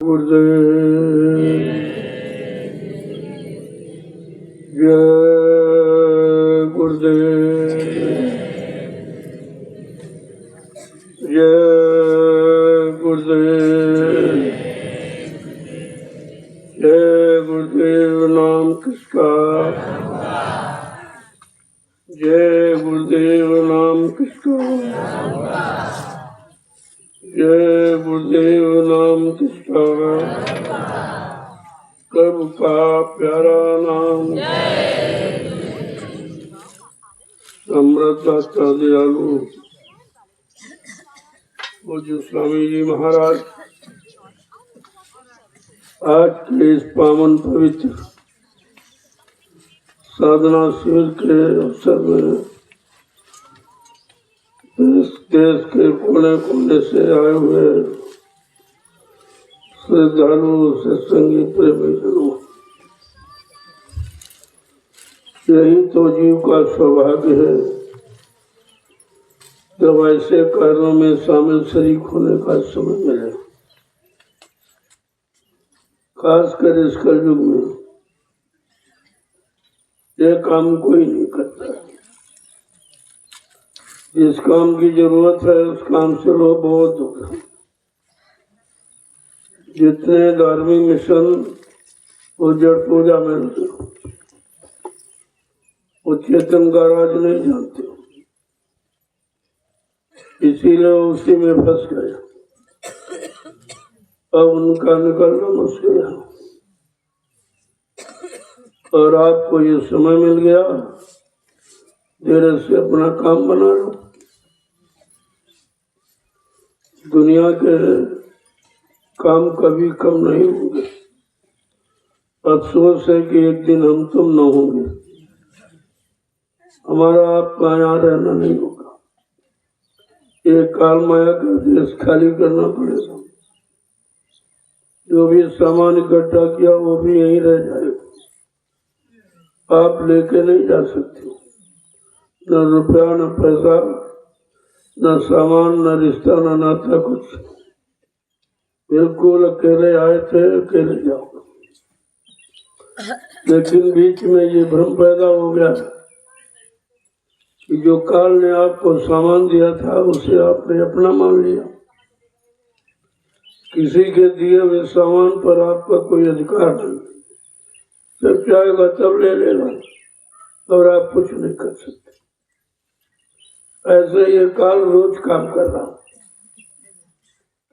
गुरुदेव जय गुरुदेव जय गुरुदेव जय गुरुदेव नाम किसका जय गुरुदेव नाम किसका जय गुरुदेव नाम किसका कब का प्यारा नाम अमृतदाता दयालु पूज्य स्वामी जी महाराज आज के इस पावन पवित्र साधना शिविर के अवसर में इस देश के कोने कोने से आए हुए श्रद्धालु सत्संगी प्रेमी जनों, यही तो जीव का सौभाग्य है जब ऐसे कार्यों में शामिल शरीक होने का समय मिले। खासकर इस कलयुग में ये काम कोई नहीं करता। जिस काम की जरूरत है उस काम से लोग बहुत दूर हैं। जितने धार्मिक मिशन वो जड़ पूजा में होते वो चेतन का राज नहीं जानते, इसीलिए उसी में फंस गए। अब उनका निकलना मुश्किल है और आपको ये समय मिल गया, धीरे से अपना काम बना लो। दुनिया के काम कभी कम नहीं होंगे। अफसोस है कि एक दिन हम तुम न होंगे, हमारा आपका यहाँ रहना नहीं होगा। ये काल माया का देश खाली करना पड़ेगा। जो भी सामान इकट्ठा किया वो भी यहीं रह जाएगा। आप लेके नहीं जा सकते, न रुपया न पैसा न सामान न रिश्ता न नाता कुछ। बिल्कुल अकेले आए थे, अकेले जाओ। लेकिन बीच में ये भ्रम पैदा हो गया कि जो काल ने आपको सामान दिया था उसे आपने अपना मान लिया। किसी के दिए हुए सामान पर आपका कोई अधिकार नहीं। जब चाहेगा तब ले लेना और आप कुछ नहीं कर सकते। ऐसे ये काल रोज काम कर रहा।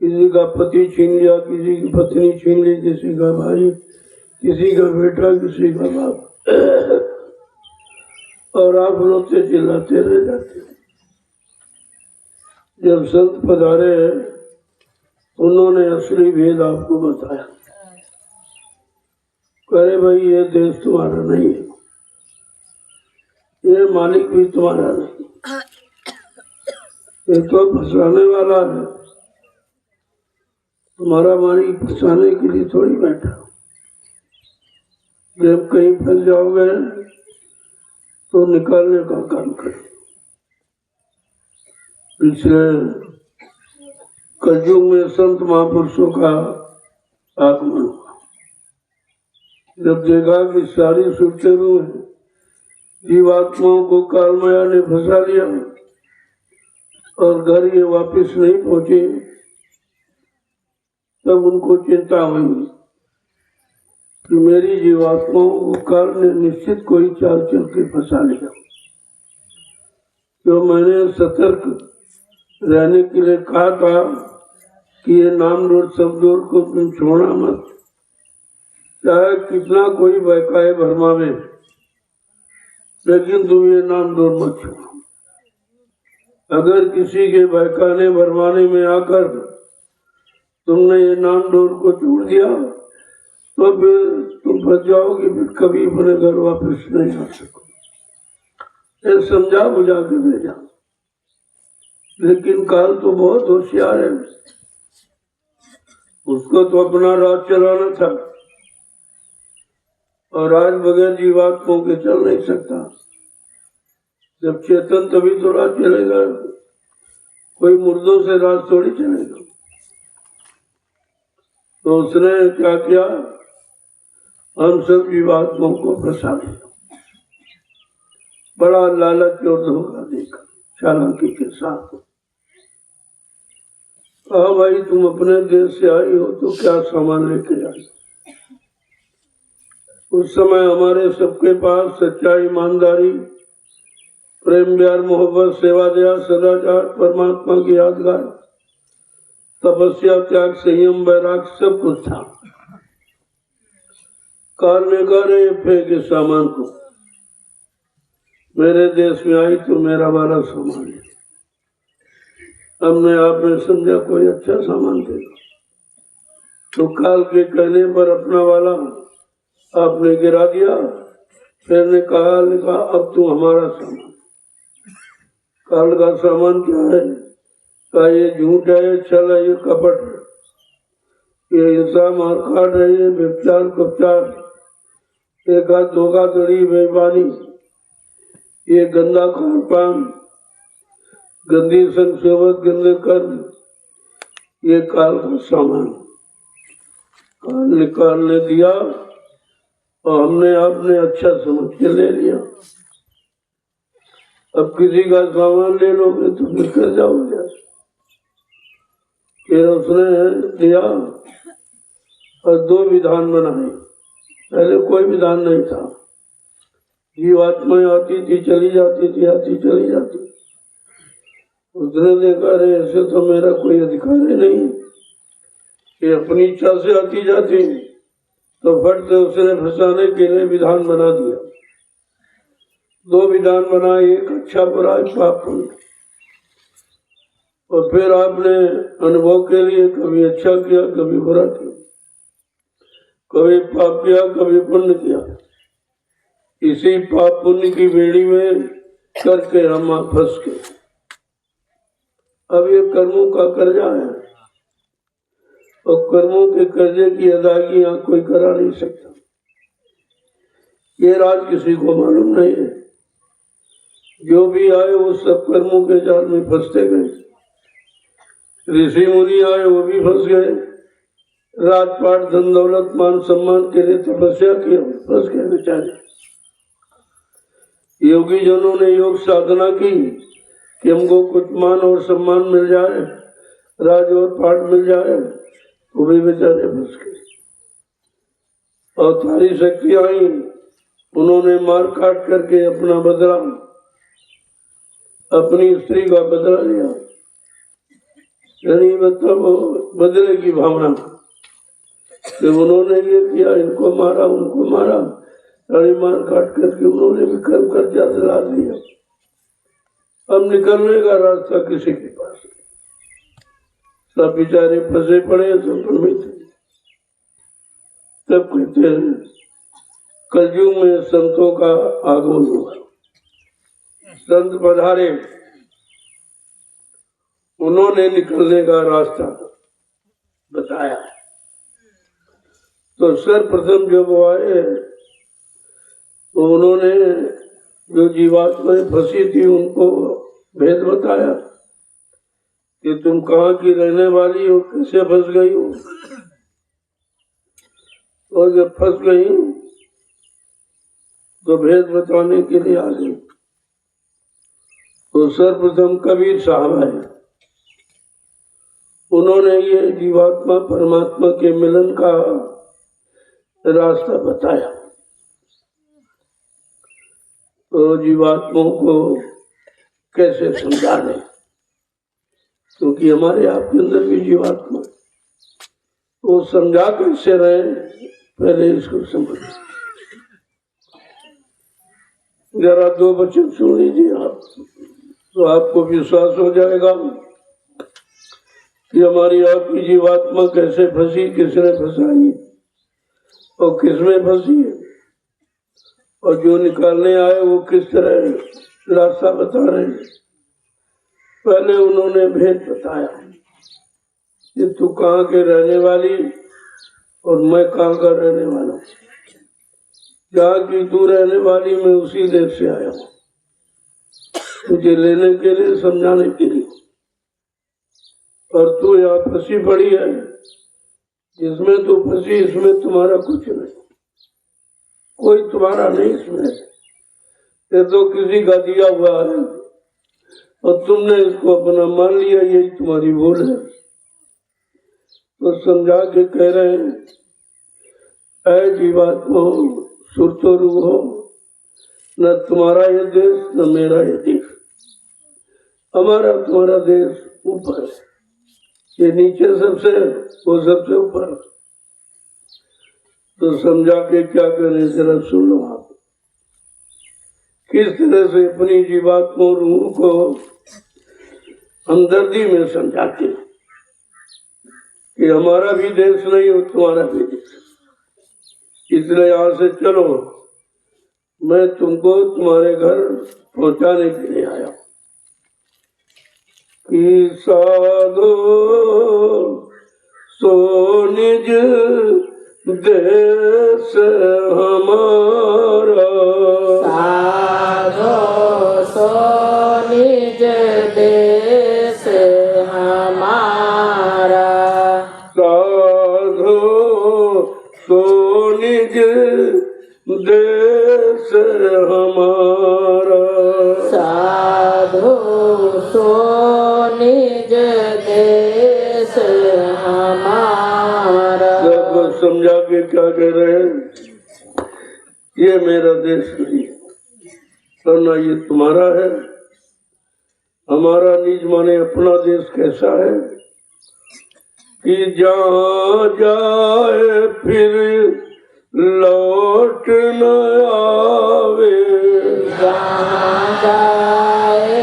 किसी का पति छीन लिया, किसी की पत्नी छीन ली, किसी का भाई, किसी का बेटा, किसी का बाप, और आप रोते चिल्लाते रह जाते। जब संत पधारे उन्होंने असली भेद आपको बताया। कहे भाई ये देश तुम्हारा नहीं है, ये मालिक भी तुम्हारा नहीं, ये तो फंसाने वाला है। तुम्हारा मालिक फंसाने के लिए थोड़ी बैठा। जब कहीं फंस जाओगे तो निकालने का काम करो। पिछले कलयुग में संत महापुरुषों का आगमन हुआ। जब देखा कि सारी सुरते में जीवात्माओं को काल माया ने फंसा लिया और घर ये वापस नहीं पहुंचे, तब उनको चिंता हुई कि मेरी जीवात्माओं को काल ने निश्चित कोई चाल चल के फंसा लिया। जो मैंने सतर्क रहने के लिए कहा था कि ये नाम रोड शब्दों को तुम छोड़ना मत, चाहे कितना कोई बहकाए भरमावे, लेकिन तुम ये नाम रोड मत छोड़ो। अगर किसी के बहकाने भरमाने में आकर तुमने ये नाम डोर को छोड़ दिया तो फिर तुम फंस जाओगे, फिर कभी अपने घर वापस नहीं आ सकोगे। ये समझा बुझा के भेजा। लेकिन काल तो बहुत होशियार है, उसको तो अपना राज चलाना था और राज बगैर जीवात्माओं के चल नहीं सकता। जब चेतन तभी तो राज चलेगा, कोई मुर्दों से राज थोड़ी चलेगा। तो उसने क्या किया, हम सब जीवात्माओं को फंसा दिया, बड़ा लालच और धोखा देकर चालाकी के साथ। कहा भाई तुम अपने देश से आई हो तो क्या सामान लेके आई। उस समय हमारे सबके पास सच्चाई, ईमानदारी, प्रेम, प्यार, मोहब्बत, सेवा, दया, सदाचार, परमात्मा की यादगार, तपस्या, त्याग, संयम, वैराग सब कुछ था। काल ने कहा रे फेंक इस सामान को, मेरे देश में आई तो मेरा वाला सामान है। हमने आपने समझा कोई अच्छा सामान देगा, तो काल के कहने पर अपना वाला आपने गिरा दिया। फिर ने कहा अब तू हमारा सामान। काल का सामान क्या है, कहा ये झूठ है, ये छल है, ये कपट है, ये हिंसा मारकाट है, ये व्यभिचार कुपचार, एक हाथ धोखाधड़ी, बेईमानी, ये गंदा खान पान, गंदी संग-सोबत, गंदे कर्म, ये काल का सामान। काल ने दिया और हमने आपने अच्छा समझ के ले लिया। अब किसी का सामान ले लोगे तो फिर कर जाओगे। फिर उसने दिया और 2 विधान बनाए। पहले कोई विधान नहीं था, जीवात्माएं आती थी चली जाती थी, आती चली जाती। उसने देखा रे ऐसे तो मेरा कोई अधिकार ही नहीं कि अपनी इच्छा से आती जाती, तो फट से उसने फंसाने के लिए विधान बना दिया। 2 विधान बनाए, एक अच्छा बुरा, एक पाप पुण्य। और फिर आपने अनुभव के लिए कभी अच्छा किया, कभी बुरा किया, कभी पाप किया, कभी पुण्य किया। इसी पाप पुण्य की बेड़ी में करके हम फंस गए। अब ये कर्मों का कर्जा है और कर्मों के कर्जे की अदायगी यहाँ कोई करा नहीं सकता। ये राज किसी को मालूम नहीं है। जो भी आए वो सब कर्मों के जाल में फंसते गए। ऋषि मुनि आए वो भी फंस गए, राजपाट, धन दौलत, मान सम्मान के लिए तपस्या की, फंस गए बेचारे। योगी जनों ने योग साधना की कि हमको कुछ मान और सम्मान मिल जाए, राज और पाठ मिल जाए, वो भी बेचारे फंस गए। और सारी शक्ति आई, उन्होंने मार काट करके अपना बदला, अपनी स्त्री का बदला लिया। यानी मतलब बदले की भावना कि उन्होंने ये किया, इनको मारा, उनको मारा, सारी मार काट करके उन्होंने भी कर्म कर्जा दिला दिया। अब निकलने का रास्ता किसी के पास नहीं, सब बेचारे फंसे पड़े सब भ्रमित। तब कहते हैं कलयुग में संतों का आगमन हुआ, संत पधारे, उन्होंने निकलने का रास्ता बताया। तो सर्वप्रथम जब आए तो उन्होंने जो जीवात्माएं फंसी थी उनको भेद बताया कि तुम कहाँ की रहने वाली हो, कैसे फंस गई हो। और जब फंस गई तो भेद बताने के लिए आ गई। तो सर्वप्रथम कबीर साहब आए, उन्होंने ये जीवात्मा परमात्मा के मिलन का रास्ता बताया। तो जीवात्माओं को कैसे समझाने, क्योंकि हमारे आपके अंदर भी जीवात्मा, तो समझा कैसे रहे, पहले इसको समझ। जरा 2 वचन सुन लीजिए आप, तो आपको विश्वास हो जाएगा कि हमारी आपकी जीवात्मा कैसे फंसी, किसने फंसाई और किसमें फंसी है, और जो निकालने आए वो किस तरह रास्ता बता रहे हैं। पहले उन्होंने भेद बताया कि तू कहाँ के रहने वाली और मैं कहाँ का रहने वाला हूँ। जहाँ की तू रहने वाली मैं उसी देश से आया हूँ, तुझे लेने के लिए, समझाने के लिए। और तू यहाँ फंसी पड़ी है, इसमें तो फंसी, इसमें तुम्हारा कुछ नहीं, कोई तुम्हारा नहीं इसमें, ये तो किसी का दिया हुआ है और तुमने इसको अपना मान लिया, यही तुम्हारी भूल है। तो समझा के कह रहे हैं, ऐ जीवात्मा सुरतोरु हो, न तुम्हारा ये देश न मेरा ये देश, हमारा तुम्हारा देश ऊपर है, ये नीचे सबसे, वो सबसे ऊपर। तो समझा के क्या करें, जरा सुन लो आप किस तरह से अपनी जीवात्मा रूह को हमदर्दी में समझाते हैं कि हमारा भी देश नहीं और तुम्हारा भी देश, इसलिए यहाँ से चलो, मैं तुमको तुम्हारे घर पहुंचाने के लिए आया कि साधो सो निज देश हमारा, साधो सो निज देश हमारा, साधो सो निज देश हमारा, साधो सो निज देश हमारा। सब समझा के क्या कह रहे हैं, ये मेरा देश नहीं है और ना ये तुम्हारा है। हमारा निज माने अपना देश कैसा है कि जहाँ जाए फिर लौट न आवे, जहाँ जाए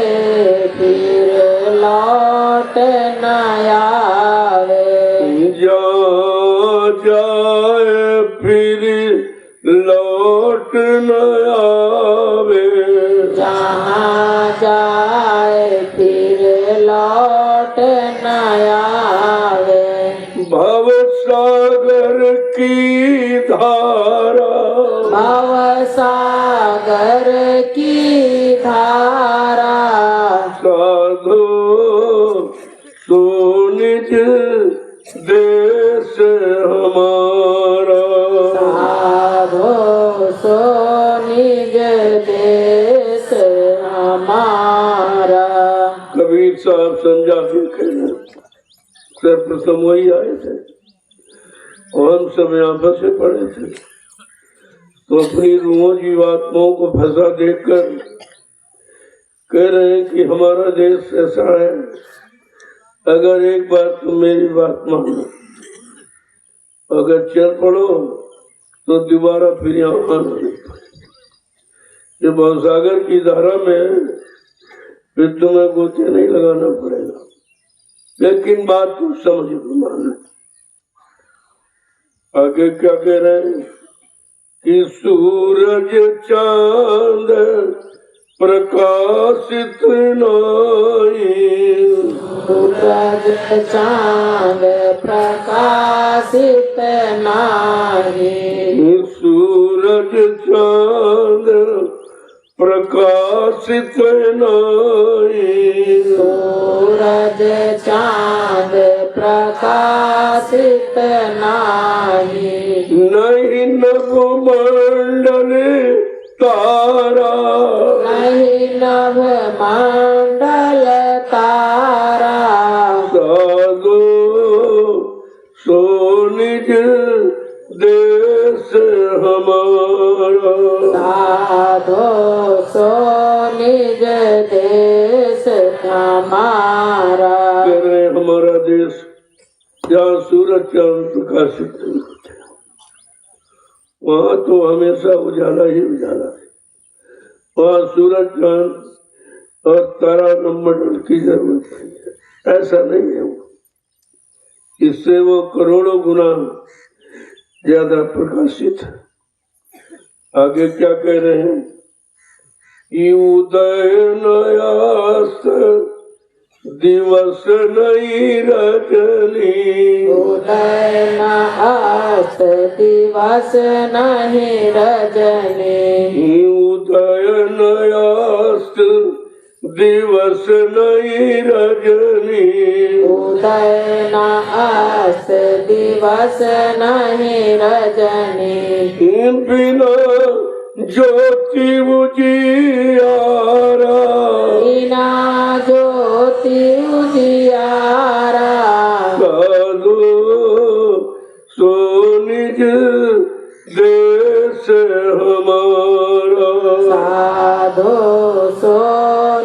फिर लौट न आवे, जहाँ जाए फिर लौट न आवे, जहाँ जाए फिर लौट न आवे, भव सागर की धारा, भव सागर की धारा, साधो सो निज देश हमारा, साधो सो निज देश हमारा। कबीर साहब समझा के कहना, सर्वप्रथम वही आए थे और हम सब यहाँ बसे पड़े थे, तो अपनी रूहों जीवात्माओं को फंसा देखकर कह रहे हैं कि हमारा देश ऐसा है, अगर एक बार तुम मेरी बात मानो, अगर चल पड़ो तो दोबारा फिर यहाँ आना नहीं पड़ेगा। जब भवसागर की धारा में फिर तुम्हें गोते नहीं लगाना पड़ेगा, लेकिन बात को समझ लो, मान। आगे क्या कह रहे हैं कि सूरज चांद प्रकाशित नाई, सूरज चांद प्रकाशित नाही, सूरज चांद प्रकाशित नाई, सूरज चांद प्रकाशित नाही, नहीं नभ मंडल तारा, नहीं नभ मंडल तारा, साधो सो निज देश हमारा, साधो सो निज देश हमारा। करे हमारा देश जहाँ सूरज चांद प्रकाशित नहीं होते, वहाँ तो हमेशा उजाला ही उजाला है, वहाँ सूरज चांद और तारा मंडल की जरूरत नहीं है, ऐसा नहीं है वो, इससे वो करोड़ों गुना ज्यादा प्रकाशित है। आगे क्या कह रहे हैं कि उदय नयास्त दिवस नहीं रजनी, उदय न अस्त दिवस नहीं रजनी, उदय नयास्त दिवस नहीं रजनी, उदय न आस दिवस नहीं रजनी इन बिना ज्योति उजियारा बिना ज्योति उजियारा साधु सो निज देश हमारा साधो सो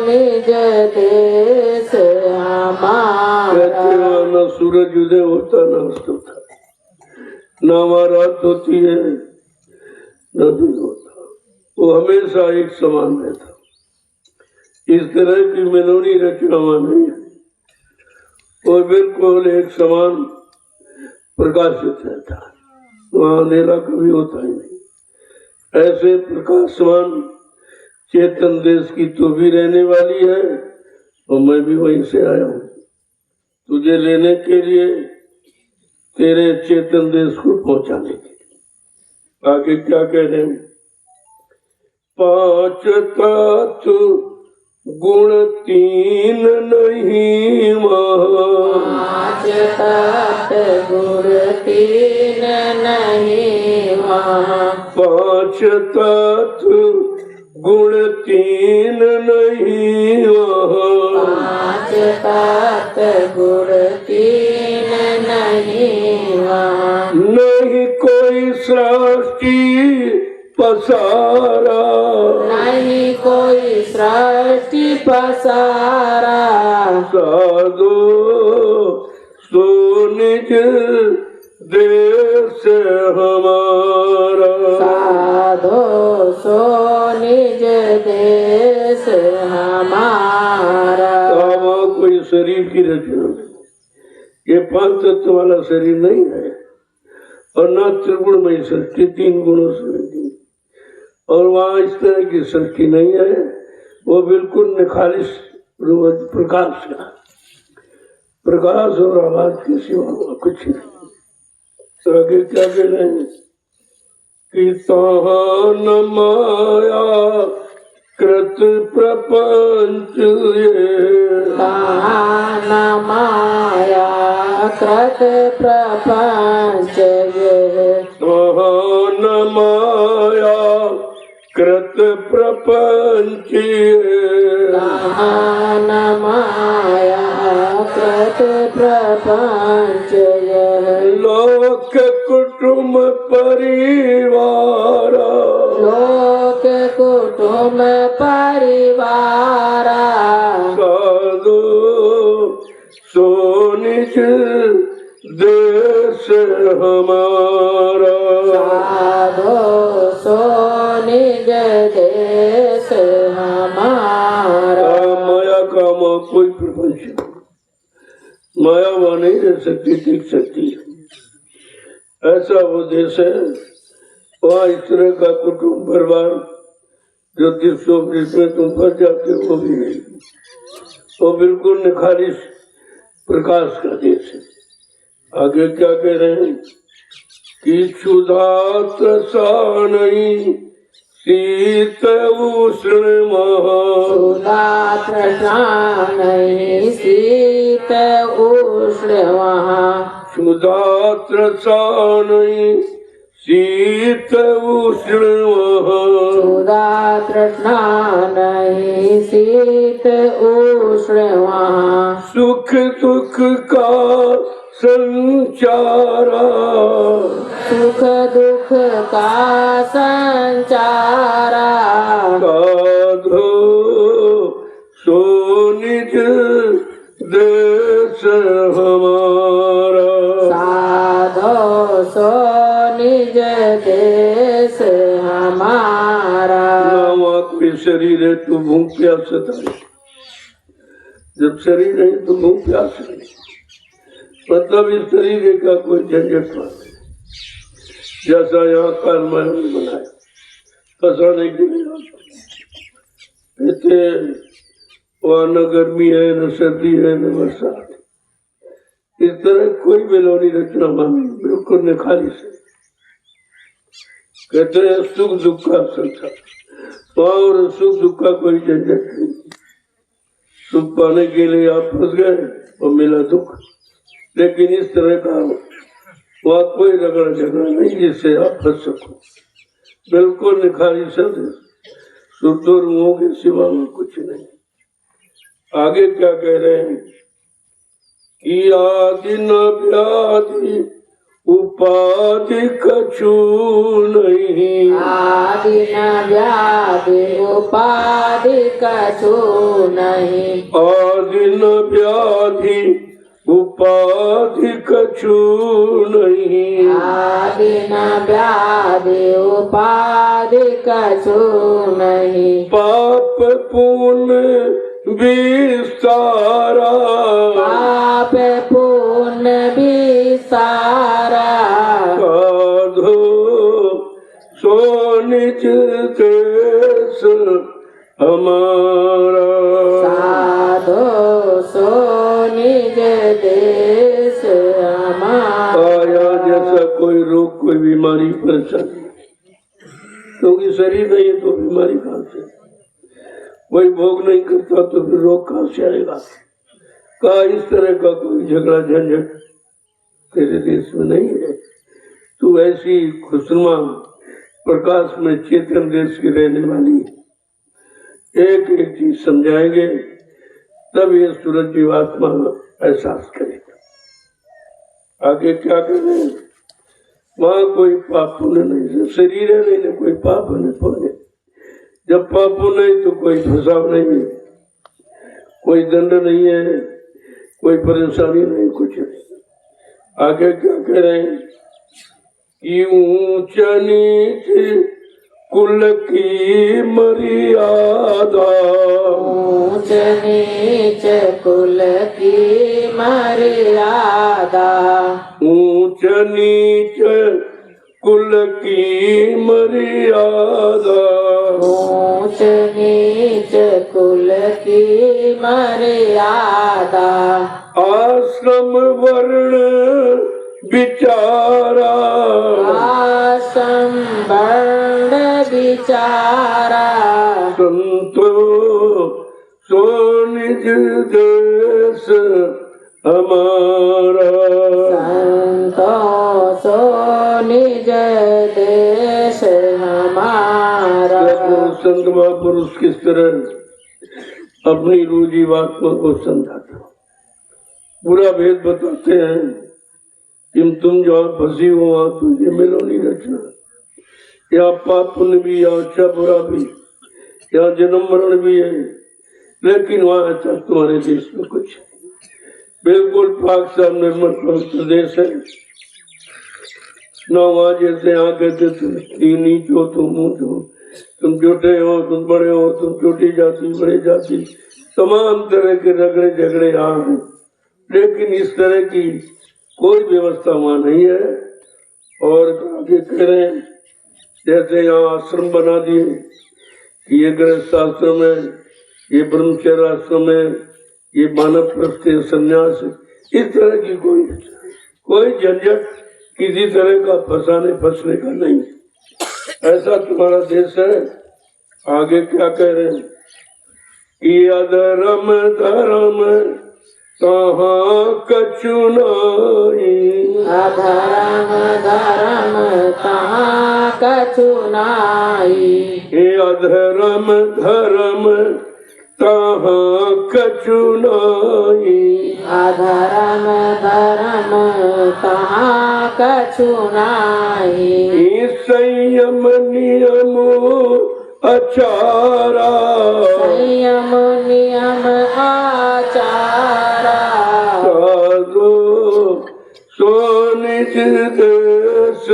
निज देश हमारा। न सूरज उदय होता न अस्त होता, न रात होती है न दिन होता, वो हमेशा एक समान रहता। इस तरह की मनोनी रचनावां नहीं है, वो बिल्कुल एक समान प्रकाशित रहता है, वहाँ अंधेरा कभी होता ही नहीं। ऐसे प्रकाशमान चेतन देश की तू भी रहने वाली है और मैं भी वहीं से आया हूँ तुझे लेने के लिए, तेरे चेतन देश को पहुंचाने के लिए। आगे क्या कह रहे हैं? पांच तत्व गुण तीन नहीं महा, पांच तत्व गुण तीन नहीं महा, पांच तत्व गुण तीन नहीं महा, पांच तत्व गुण तीन नहीं महा, नहीं कोई सृष्टि पसारा, नहीं कोई सृष्टि पसारा, साधु सो निज देश हमारा, साधो सो निज देश हमारा। कामा कोई शरीर की रचना नहीं, ये पांच तत्व वाला शरीर नहीं है और न त्रिगुणमयी सृष्टि तीन गुणों से नहीं, और वहाँ इस तरह की सृष्टि नहीं है, वो बिल्कुल निखालिस प्रकाश है, प्रकाश और आवाज के सिवा कुछ नहीं। तो आगे क्या कह रहे हैं कि तान माया कृत प्रपंच ये, तान माया कृत प्रपंच ये, तान माया कृत प्रपंच ये, तान माया कृत प्रपंच ये, लोक कुटुंब परिवार, लोक कुटुंब परिवार, साधु सो निज देश हमारा, साधो सो निज देश हमारा। माया का माँ कोई प्रपंच नहीं, माया वहाँ नहीं रह सकती, टिक सकती है। ऐसा वो देश है, वहाँ इस तरह का कुटुंब परिवार जो जिस में तुम फंस जाते हो वो भी नहीं, वो बिल्कुल निखालिस प्रकाश का देश है। आगे क्या कह रहे हैं कि क्षुधा त्रसा नहीं शीत उष्ण महा, सुधा तृष्णा नहीं शीत उष्ण वहाँ, क्षुधा त्रसा नहीं शीत उष्ण महा, सुधा तृष्णा नहीं शीत उष्ण वहाँ, सुख दुख का संचारा, सुख दुख का संचारा, साधु सो निज देश हमारा, साधो सो निज देश हमारा। नावा कोई शरीर है तो भूख प्यास सताए, जब शरीर नहीं तो भूख प्यास नहीं, मतलब इस तरीके का कोई झंझट नहीं। जैसा यहाँ काल माया ने बनाया फंसाने के लिए, कहते वहाँ न गर्मी है न सर्दी है न बरसात, इस तरह कोई बेलौनी रचना मानी बिल्कुल निखालिस है। कहते हैं सुख दुख का संसार, वहाँ और सुख दुख का कोई झंझट नहीं। सुख पाने के लिए आप फंस गए और मिला दुख, लेकिन इस तरह का वहाँ कोई रगड़ झगड़ा नहीं जिससे आप फंस सको। बिल्कुल निखारी शब्द, शुद्ध और मुंह के सिवा में कुछ नहीं। आगे क्या कह रहे हैं कि आदि न व्याधि उपाधि कछु नहीं, आदि न व्याधि उपाधि कछु नहीं, आदि न व्याधि उपाधि कछु नहीं, आदि न व्याधि उपाधि कछु नहीं, पाप पुण्य विस्तारा, पाप पुण्य विसारा, साधो सो निज देश हमारा, साधो सो निज देश हमारा। आया जैसा कोई रोग कोई बीमारी परेशानी, क्योंकि शरीर नहीं है तो बीमारी कहाँ से, कोई भोग नहीं करता तो फिर रोग कहाँ से आएगा। कहा इस तरह का कोई झगड़ा झंझट तेरे देश में नहीं है। तू ऐसी खुशनुमा प्रकाश में चेतन देश की रहने वाली, एक एक चीज समझाएंगे तब ये सूरज जीवात्मा एहसास करेगा। आगे क्या करें, वहां कोई पाप पुण्य नहीं, शरीर है नहीं कोई पाप नहीं पुण्य। जब पाप नहीं तो कोई फसाव नहीं है, कोई दंड नहीं है, कोई परेशानी नहीं, कुछ नहीं। आगे क्या कह रहे हैं कि ऊंच नीच कुल की मर्यादा, ऊंच नीच कुल की मर्यादा, ऊंच नीच कुल की मर्यादा, ऊंच नीच कुल की मर्यादा, आश्रम वर्ण विचारा, आश्रम वर्ण विचारा, संतो सो निज देश हमारा, संतो सो निज देश हमारा। संत महापुरुष किस तरह अपनी रूजीवात्मा को समझाते, पूरा भेद बताते हैं कि तुम जहाँ फंसी हो वहाँ तुझे मिलो नहीं रचना, यहाँ पाप पुण्य भी, यहाँ अच्छा बुरा भी, यहाँ जन्म मरण भी है, लेकिन वहाँ अच्छा तुम्हारे देश में कुछ बिल्कुल पाक साफ निर्मल पवित्र देश है। न वहाँ जैसे यहाँ कहते तुम नीच हो, तुम ऊंच हो, तुम छोटे हो, तुम बड़े हो, तुम छोटी जाति बड़े जाति, तमाम तरह के रगड़े झगड़े यहाँ हैं, लेकिन इस तरह की कोई व्यवस्था वहाँ नहीं है। और आगे कह रहे हैं जैसे यहाँ आश्रम बना दिए, ये गृहस्थ आश्रम है, ये ब्रह्मचर्य आश्रम है, ये वानप्रस्थ संन्यास, इस तरह की कोई झंझट किसी तरह का फंसने का नहीं, ऐसा तुम्हारा देश है। आगे क्या कह रहे हैं कि अधर्म धर्म कहाँ कछु नहीं, अधर्म धर्म कहाँ कछु नाही, हे अधर्म धर्म कहाँ कछु नहीं, अधर्म धर्म कहाँ कछु नाही, संयम नियम आचारा, संयम नियम आचारा, साधो सो निज देश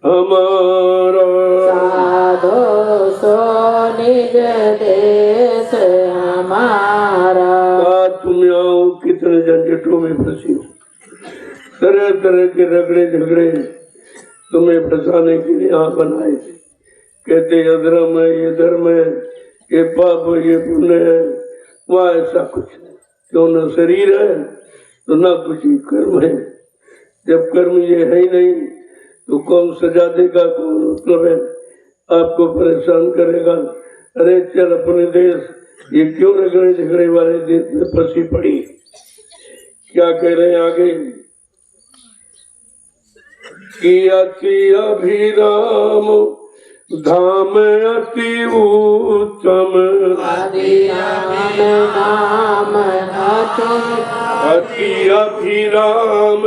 हमारा, साधो सो निज देश हमारा। तुम आओ कितने झंझटों में फंसी हो, तरह तरह के रगड़े झगड़े तुम्हें फंसाने के लिए यहाँ बनाए, कहते अधर्म है, ये धर्म है, ये पाप है, ये पुण्य है, वहाँ ऐसा कुछ नहीं। क्यों न शरीर है तो न कुछ ही कर्म है, जब कर्म ये है ही नहीं तो कौन सजा देगा, कौन मतलब है आपको परेशान करेगा। अरे चल अपने देश, ये क्यों रगड़े झगड़े वाले देश में फंसी पड़ी, क्या कह रहे हैं आगे कि अति अभिराम धाम अति उत्तम नाम अति अभिराम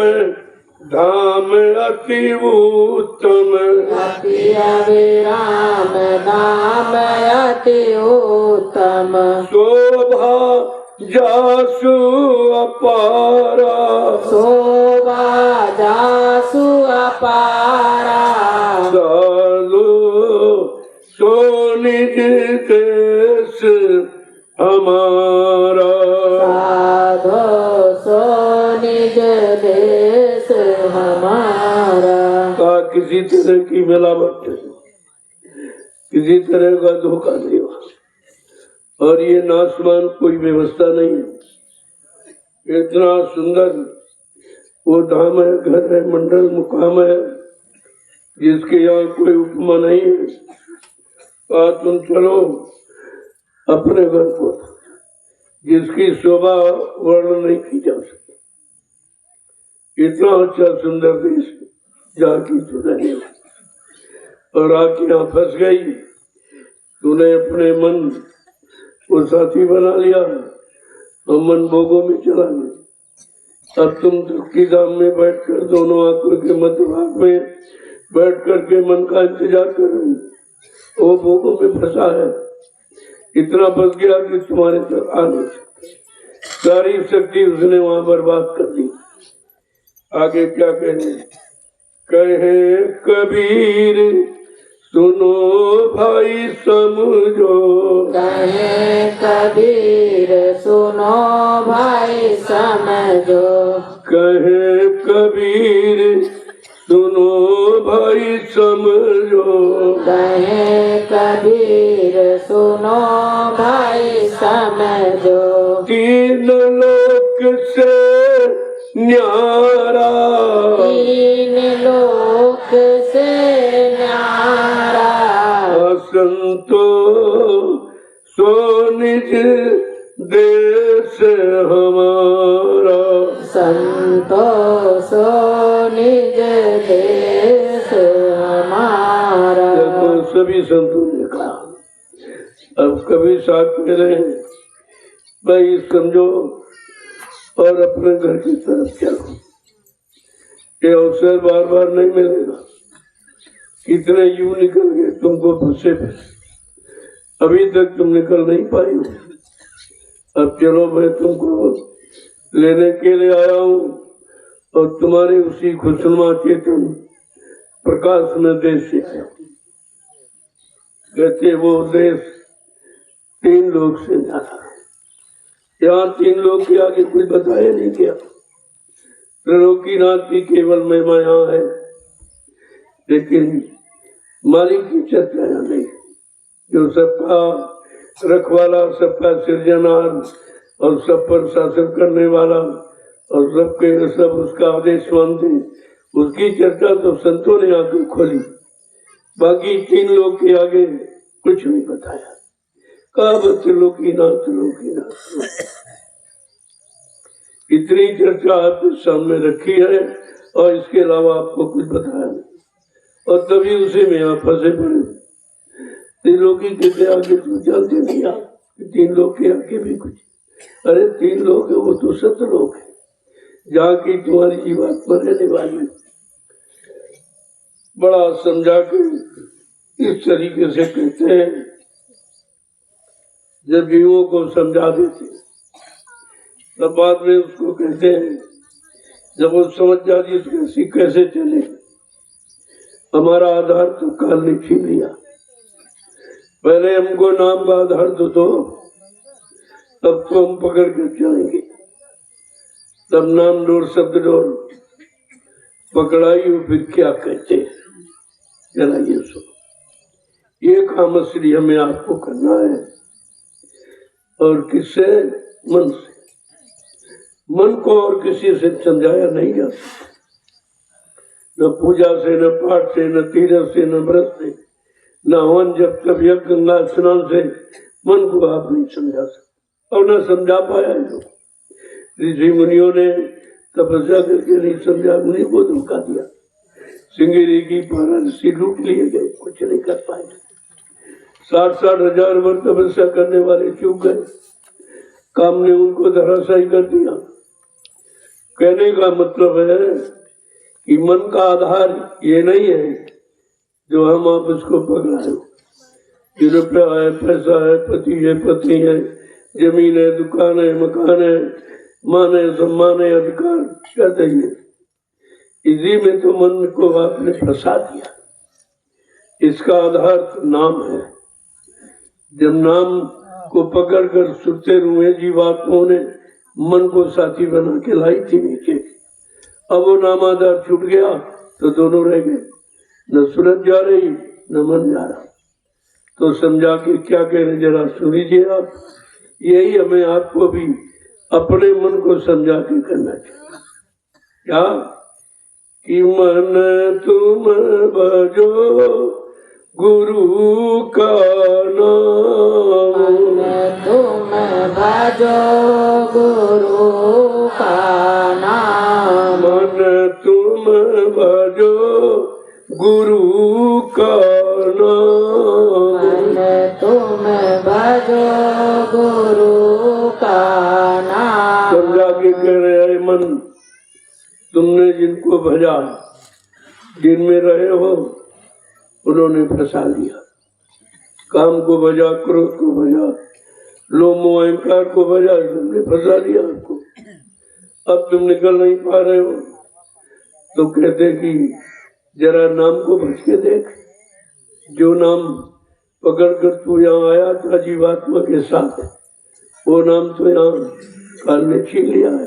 धाम अति उत्तम अति अविराम नाम अति उत्तम शोभा जासु अपारा शोभा जासु अपारा सालो सो निज देश हमारा साधो सो निज देश हमारा। का किसी तरह की मिलावट नहीं, किसी तरह का धोखा नहीं हुआ और ये नासमान कोई व्यवस्था नहीं है। इतना सुंदर वो धाम है, घर है, मंडल मुकाम है जिसके यहाँ कोई उपमा नहीं है। तुम चलो अपने घर को जिसकी शोभा वर्णन नहीं की जा सकती। इतना अच्छा सुंदर देश जाकी तू रहने और आके यहाँ फंस गई। तूने अपने मन को साथी बना लिया और मन भोगों में चला गया। अब तुम की धाम में बैठकर दोनों आंखों के मध्य भाग में बैठ करके मन का इंतजार कर रही, वो भोगों में फंसा है। इतना फंस गया कि तुम्हारे तक आ नहीं सकते। सारी शक्ति उसने वहां बर्बाद कर दी। आगे क्या कहने कहे कबीर सुनो भाई समझो कहे कबीर सुनो भाई समझो कहे कबीर सुनो भाई समझो कहे कबीर सुनो भाई समझो तीन लोक से न्यारा तीन लोक से न्यारा संतो सो निज देश हमारा संतोषो निज देश हमारा। तो सभी संतों ने कहा। अब कभी साथ में रहे भाई समझो और अपने घर की तरफ चलो। ये अवसर बार बार नहीं मिलेगा। कितने युग निकल गए तुमको फंसे फंसे, अभी तक तुम निकल नहीं पाई हो। अब चलो मैं तुमको लेने के लिए आया हूँ और तुम्हारे उसी खुशनुमा चेतन प्रकाश में देश से आया हूँ। कहते वो देश तीन लोग से न्यारा। यहाँ तीन लोग के आगे कुछ बताया नहीं किया। त्रिलोकीनाथ की केवल महिमा यहाँ है, लेकिन मालिक की चर्चा यहाँ नहीं। जो सबका रखवाला, सबका सृजनहार और सब पर शासन करने वाला और सबके सब उसका आदेश मानते, उसकी चर्चा तो संतों ने आकर खोली। बाकी तीन लोग के आगे कुछ नहीं बताया। कहा त्रिलोकीनाथ त्रिलोकीनाथ। इतनी चर्चा आपके सामने रखी है और इसके अलावा आपको कुछ बताया नहीं, और तभी उसी में आप फंसे पड़े। त्रिलोकी के आगे तो जानते नहीं आप, तीन लोग के आगे भी कुछ। अरे तीन लोग है, वो तो सतलोक है जहाँ की तुम्हारी जीवात्मा रहने वाली। बड़ा समझा के इस तरीके से कहते हैं। जब जीवों को समझा देते तब बाद में उसको कहते हैं, जब वो समझ जाती तो कैसे चले। हमारा आधार तो काल ने छीन लिया। पहले हमको नाम का आधार तो दो, तब तो हम पकड़ कर चलेंगे। तब नाम डोर शब्द डोर पकड़ाई फिर क्या कहते हैं, जरा ये सुनो। ये काम असली हमें आपको करना है। और किससे? मन से। मन को और किसी से समझाया नहीं जा सकता। न पूजा से, न पाठ से, न तीरथ से, न व्रत से, न हवन जब तब यज्ञ गंगा स्नान से मन को आप नहीं समझा सकते और न समझा पाया जो। ऋषि मुनियों ने तपस्या करके नहीं समझा, मुनि को धोखा दिया। सिंगेरी की 12 ऋषि लूट लिए गए, कुछ नहीं कर पाए। 60-60 हजार वर्ष तपस्या करने वाले चूक गए, काम ने उनको धराशायी कर दिया। कहने का मतलब है कि मन का आधार ये नहीं है जो हम आप उसको पकड़ाए। रुपया है, पैसा है, पति है, पत्नी है, जमीन है, दुकान है, मकान है, मान है, सम्मान है, अधिकार, क्या चाहिए? इसी में तो मन को आपने फंसा दिया। इसका आधार तो नाम है। जब नाम को पकड़कर सुरते हुए जीवात्माओं ने मन को साथी बना के लाई थी नीचे, अब वो नाम आधार छूट गया तो दोनों रह गए, न सूरत जा रही न मन जा रहा। तो समझा के क्या कह रहे जरा सुन लीजिए आप। यही हमें आपको भी अपने मन को समझा के करना चाहिए। क्या कि मन तुम भजो गुरु का नाम, तुम भजो गुरु का नाम, मन तुम भजो गुरु का नाम, तुम भजो गुरु का नाम। समझा के कह रहे हैं मन, तुमने जिनको भजा, जिनमें रहे हो, उन्होंने फंसा लिया। काम को भजा, क्रोध को भजा, लोभ मोह अहंकार को भजा, तुमने फंसा लिया आपको। अब तुम निकल नहीं पा रहे हो तो कहते कि जरा नाम को भज के देख। जो नाम पकड़ कर तू यहाँ आया था जीवात्मा के साथ, वो नाम तो यहाँ काल ने छीन लिया है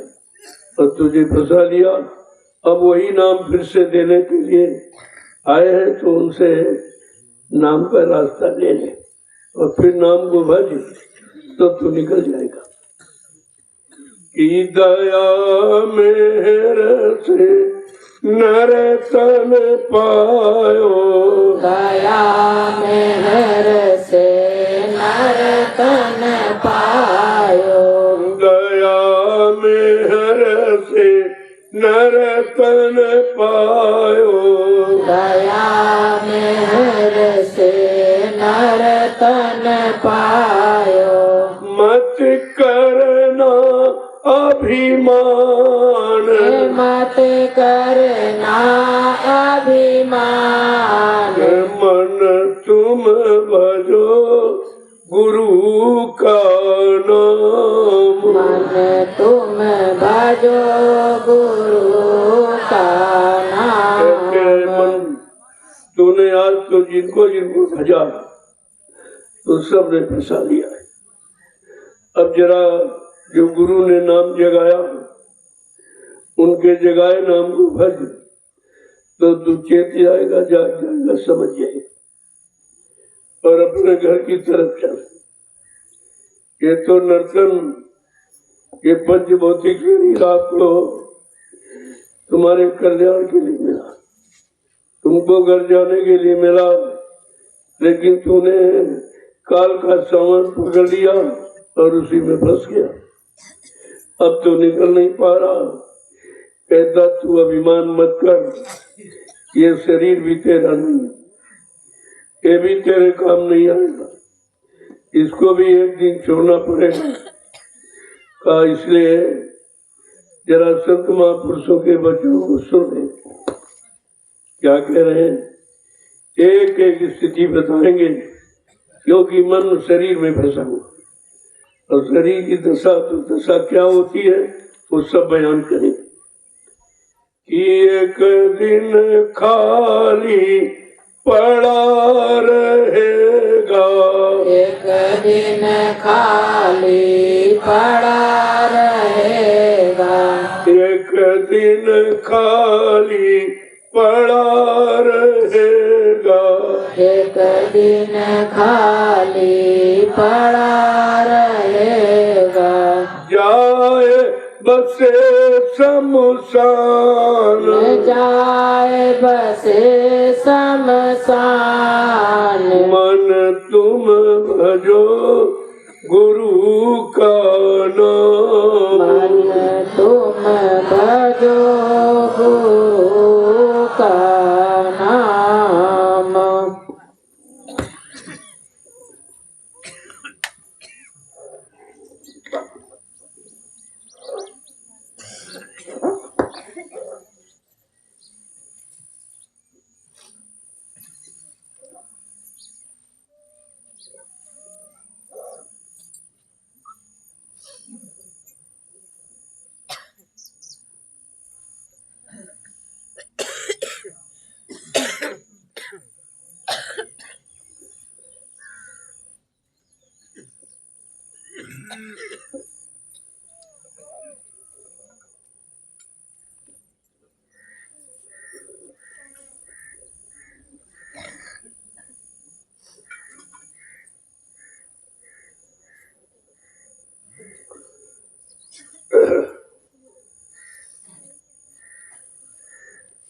और तुझे फंसा लिया। अब वही नाम फिर से देने के लिए आए हैं, तो उनसे नाम का रास्ता ले ले और फिर नाम को भज, तो तू निकल जाएगा। कि दया मेहर से नर तन पायो, दया मेहर से नर तन पायो, दया मेहर से नर तन पायो, दया मेहर से नर तन पायो। मत करना अभिमान, मत करना अभिमान, मन तुम भजो गुरु का नाम, मन तुम भजो गुरु का नाम। तूने आज तो जिनको जिनको भजा तो सबने फंसा लिया है। अब जरा जो गुरु ने नाम जगाया, उनके जगाए नाम को भज, तो तू चेत जाएगा, जाग जाएगा, समझ जाएगा और अपने घर की तरफ चल। ये तो नर्तन, ये पंच भौतिक शरीर आपको तुम्हारे कल्याण के लिए मिला, तुमको घर जाने के लिए मिला, लेकिन तूने काल का सामान पकड़ लिया और उसी में फंस गया। अब तो निकल नहीं पा रहा। कहता तू अभिमान मत कर, ये शरीर भी तेरा नहीं है, ये भी तेरे काम नहीं आएगा, इसको भी एक दिन छोड़ना पड़ेगा। का इसलिए जरा संत महापुरुषों के वचनों को सुने। क्या कह रहे हैं? एक एक स्थिति बताएंगे, क्योंकि मन शरीर में फंसा हुआ और शरीर की दशा तो दशा क्या होती है वो सब बयान करें। एक दिन खाली पड़ा रहेगा, एक दिन खाली पड़ा रहेगा, एक दिन खाली पड़ा रहेगा, एक दिन खाली पड़ा रहेगा। जाए बसे शमशान, जाए बसे शमशान, मन तुम भजो गुरु का नाम। मन तुम भजो गुरु का नाम।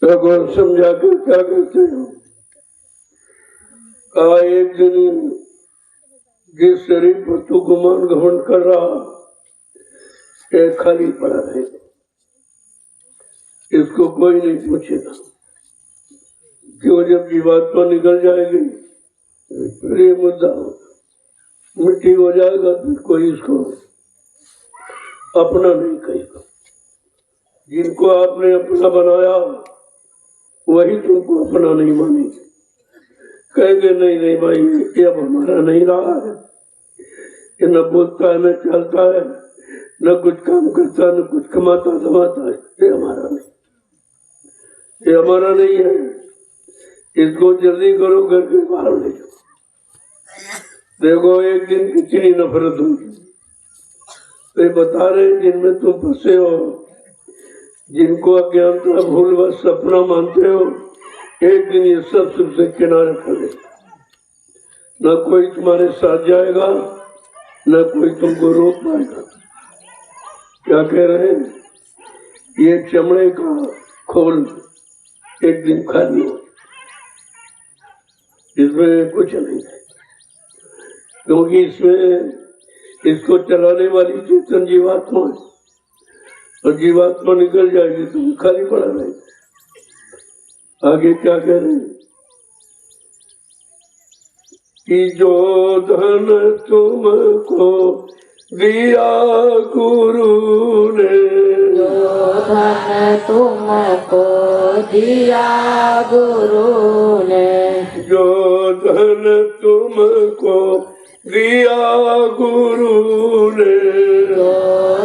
भगवान समझा कर क्या करते हो? कहा एक दिन जिस शरीर पर तू गुमान घमंड कर रहा है खाली पड़ा रहेगा, इसको कोई नहीं पूछेगा। क्यों? जब जीवात्मा निकल जाएगी फिर ये मुद्दा मिट्टी हो जाएगा, फिर कोई इसको अपना नहीं कहेगा। जिनको आपने अपना बनाया वही तुमको अपना नहीं मानेंगे, कहेंगे नहीं नहीं भाई ये अब हमारा नहीं रहा है, ये न बोलता है न चलता है न कुछ काम करता है न कुछ कमाता धमाता है, ये हमारा नहीं, ये हमारा नहीं है, इसको जल्दी करो घर के बाहर ले जाओ। देखो एक दिन कितनी नफरत होगी। तो बता रहे जिनमें तुम फंसे हो, जिनको अज्ञानता भूलवश सपना मानते हो, एक दिन ये सब सबसे किनारे कर दे। न कोई तुम्हारे साथ जाएगा न कोई तुमको रोक पाएगा। क्या कह रहे हैं? ये चमड़े का खोल एक दिन खाली हो, इसमें कुछ नहीं है, क्योंकि इसमें इसको चलाने वाली चेतन जीवात्मा है, और जीवात्मा निकल जाएगी तो खाली पड़ा रहेगा। आगे क्या कह रहे हैं कि जो धन तुमको दिया गुरु ने, जो धन तुमको दिया गुरु ने, जो धन तुमको दिया गुरु ने, जो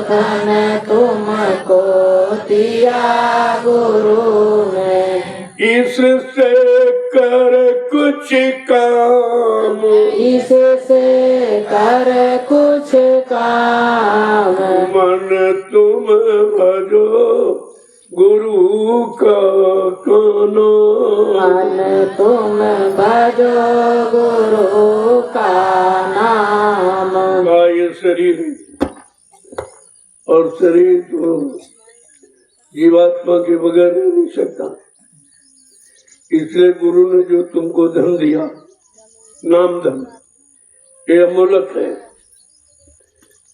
धन तुमको दिया गुरु ने, इससे कर कुछ काम, इससे कर कुछ काम, मन तुम भजो गुरु का नाम। मन तुम भजो गुरु का नाम। का ये शरीर है, और शरीर तो जीवात्मा के बगैर रह नहीं सकता। इसलिए गुरु ने जो तुमको धन दिया, नाम धन, ये अमूलक है,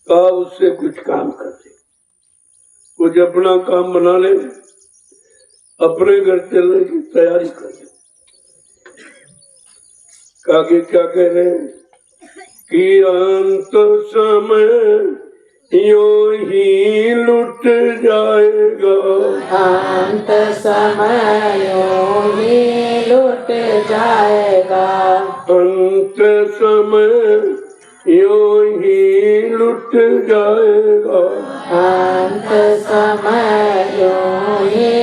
का उससे कुछ काम कर दे, कुछ अपना काम बना ले, अपने घर चलने की तैयारी कर ले। आगे क्या कह रहे हैं कि अंत समय यूं ही लुट जाएगा, अंत समय यूं ही लुट जाएगा, अंत समय यूं ही लुट जाएगा, अंत समय यूं ही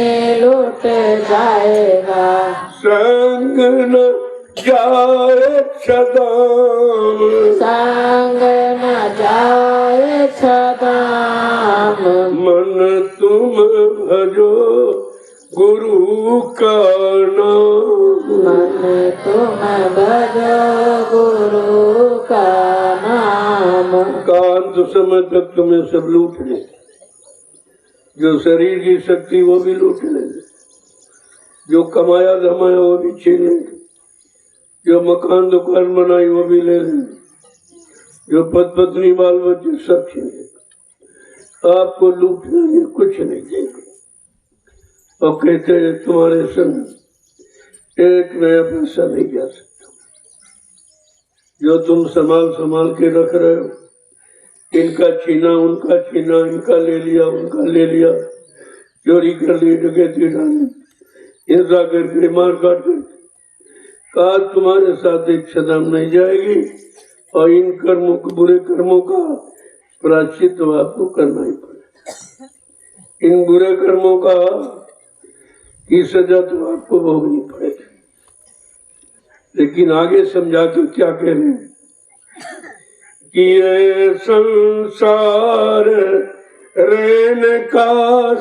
लुट जाएगा, संग न जाए छदाम, संग न जाए छदाम, मन तुम भजो गुरु का नाम, मन तुम भजो गुरु का नाम। अंत समय तक तुम्हें सब लूट ले, जो शरीर की शक्ति वो भी लूट लेंगे, जो कमाया धमाया वो भी छीन लेंगे, जो मकान दुकान बनाई वो भी ले लेंगे, जो पद पत्नी बाल बच्चे सब छीने, आपको लूटने कुछ नहीं देंगे। और कहते हैं तुम्हारे संग एक नया पैसा नहीं जा सकता। जो तुम संभाल संभाल के रख रहे हो, इनका छीना उनका छीना, इनका ले लिया उनका ले लिया, चोरी कर ली, डकैती डाली, हिंसा करके मार काट करके, कहा तुम्हारे साथ एक सदम नहीं जाएगी और इन कर्मों को, बुरे कर्मों का प्रायश्चित आपको करना ही पड़ेगा। इन बुरे कर्मों का की सजा तो आपको भोगनी पड़ेगी। लेकिन आगे समझा के क्या कह रहे हैं कि ये संसार रहने का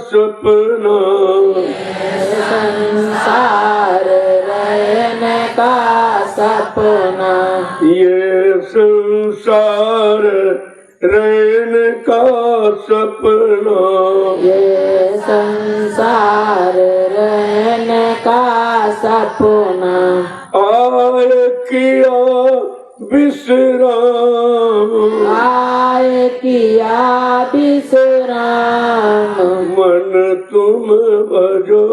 सपना, संसार रहने का सपना, ये संसार रहने का सपना, ये संसार रहने का सपना, आए किया विश्राम, आए किया विश्राम, मन तुम भजो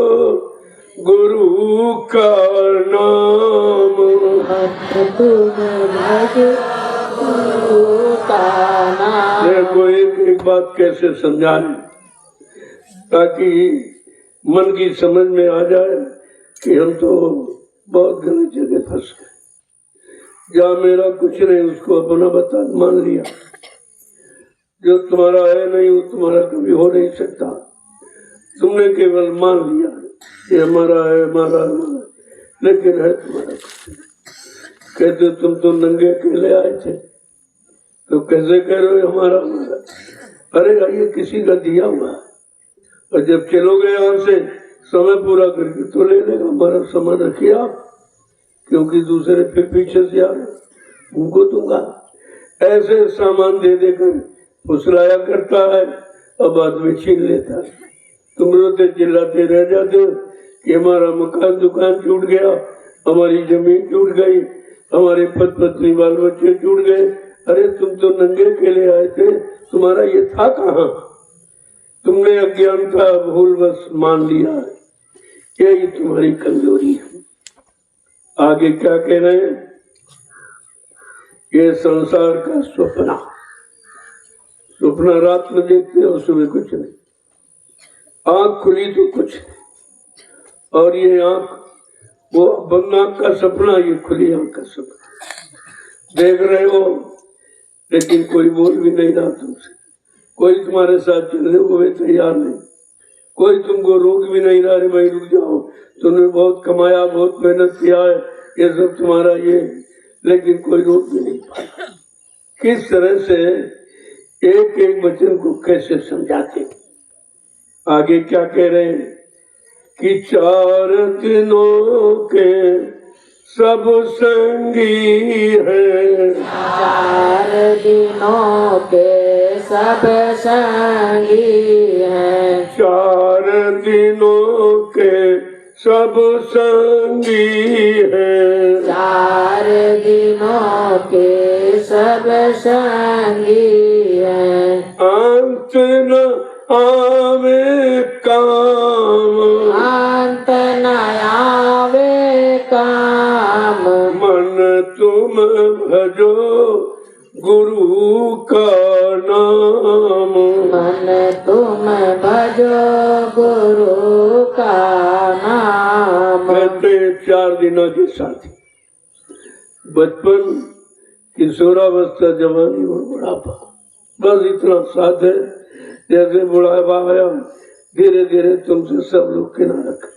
गुरु का नाम, तुम भजो गुरु का नाम। देखो एक बात कैसे समझाएं ताकि मन की समझ में आ जाए कि हम तो बहुत गलत जगह फंस गए। जहाँ मेरा कुछ नहीं उसको अपना बता मान लिया, जो तुम्हारा है नहीं वो तुम्हारा कभी हो नहीं सकता। तुमने केवल मान लिया ये हमारा है, हमारा है, लेकिन है तुम्हारा। कहते तुम तो नंगे अकेले आए थे, तो कैसे कह रहे हो हमारा हमारा? अरे ये किसी का दिया हुआ है, और जब चलोगे यहाँ से समय पूरा करके तो ले लेगा। हमारा सामान रखिए आप, क्योंकि दूसरे फिर पीछे से आ रहे, उनको दूंगा। ऐसे सामान दे देकर फुसलाया करता है और बाद में छीन लेता है। तुम रोते चिल्लाते रह जाते हो कि हमारा मकान दुकान छूट गया, हमारी जमीन छूट गई, हमारे पति पत्नी बाल बच्चे छूट गए। अरे तुम तो नंगे अकेले आए थे, तुम्हारा ये था कहाँ? तुमने अज्ञानता भूल बस मान लिया है, यही तुम्हारी कमजोरी है। आगे क्या कह रहे हैं? ये संसार का सपना, सपना रात में देखते हो, सुबह कुछ नहीं, आंख खुली तो कुछ नहीं। और ये आंख वो बंद आंख का सपना, ये खुली आंख का सपना। देख रहे हो लेकिन कोई बोल भी नहीं रहा तुमसे, कोई तुम्हारे साथ चलने को भी तैयार नहीं, कोई तुमको रोक भी नहीं रहा। भाई रुक जाओ, तुमने बहुत कमाया, बहुत मेहनत किया है, ये सब तुम्हारा ये, लेकिन कोई रोक भी नहीं पाया। किस तरह से एक एक वचन को कैसे समझाते? आगे क्या कह रहे हैं कि 4 दिनों के सब संगी है, 4 दिनों के सब संगी हैं, 4 दिनों के सब संगी है, 4 दिनों के सब संगी हैं, अंत न आवे काम, अंत न आवे काम, मन तुम भजो गुरु का नाम, मन तुम भजो गुरु का नाम। कहते 4 दिनों के साथ बचपन, किशोरावस्था, जवानी और बुढ़ापा, बस इतना साथ है। जैसे बुढ़ापा आया धीरे धीरे तुमसे सब लोग किनारा रखे,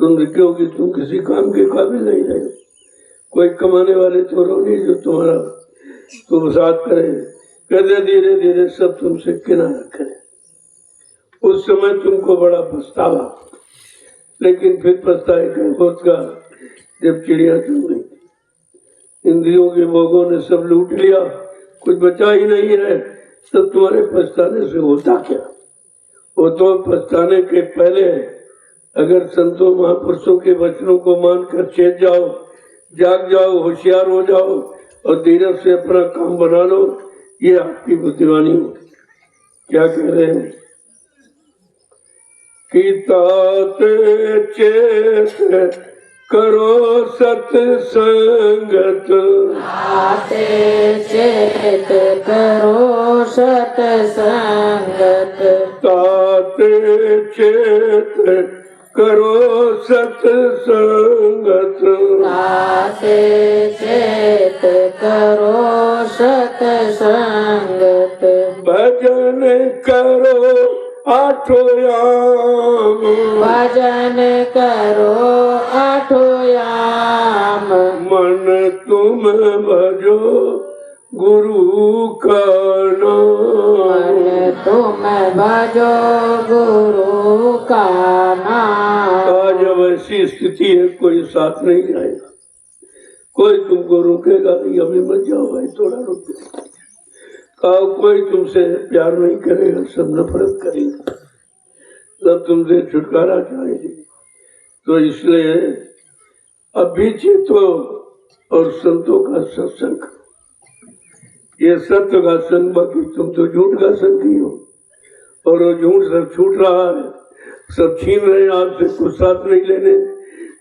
तुम क्योंकि तुम किसी काम के काबिल नहीं रहे। कोई कमाने वाले तो नहीं जो तुम्हारा तुम साथ करे, कहते धीरे धीरे सब तुमसे किनारा करे। उस समय तुमको बड़ा पछतावा, लेकिन फिर पछताए होगा जब चिड़िया चुन गई, इंद्रियों के भोगों ने सब लूट लिया, कुछ बचा ही नहीं रहे। तब तुम्हारे पछताने से होता क्या? वो तो पछताने के पहले अगर संतों महापुरुषों के वचनों को मानकर चेत जाओ, जाग जाओ, होशियार हो जाओ, और धीरज से अपना काम बना लो, ये आपकी बुद्धिमानी हो। क्या कह रहे हैं कि ताते चेत करो सत्संगत, आते चेत करो सत्संगत, ताते चेत करो सत्संगत, आते चेत करो सत्संगत, भजन करो आठो याम, भजन करो आठो याम, मन तुम भजो गुरु का नाम, मन तुम भजो गुरु का नाम। आज अब ऐसी स्थिति है, कोई साथ नहीं जाएगा, कोई तुमको रोकेगा नहीं, अभी मत जाओ भाई, थोड़ा रुको। कहा कोई तुमसे प्यार नहीं करेगा, सब नफरत करेगा, सब तुमसे छुटकारा चाहेंगे। तो इसलिए अभी चेतो और संतों का सत्संग करो। ये सत्य का संग, बाकी तुम तो झूठ का संग ही हो, और वो झूठ सब छूट रहा है, सब छीन रहे हैं आपसे, कुछ साथ नहीं लेने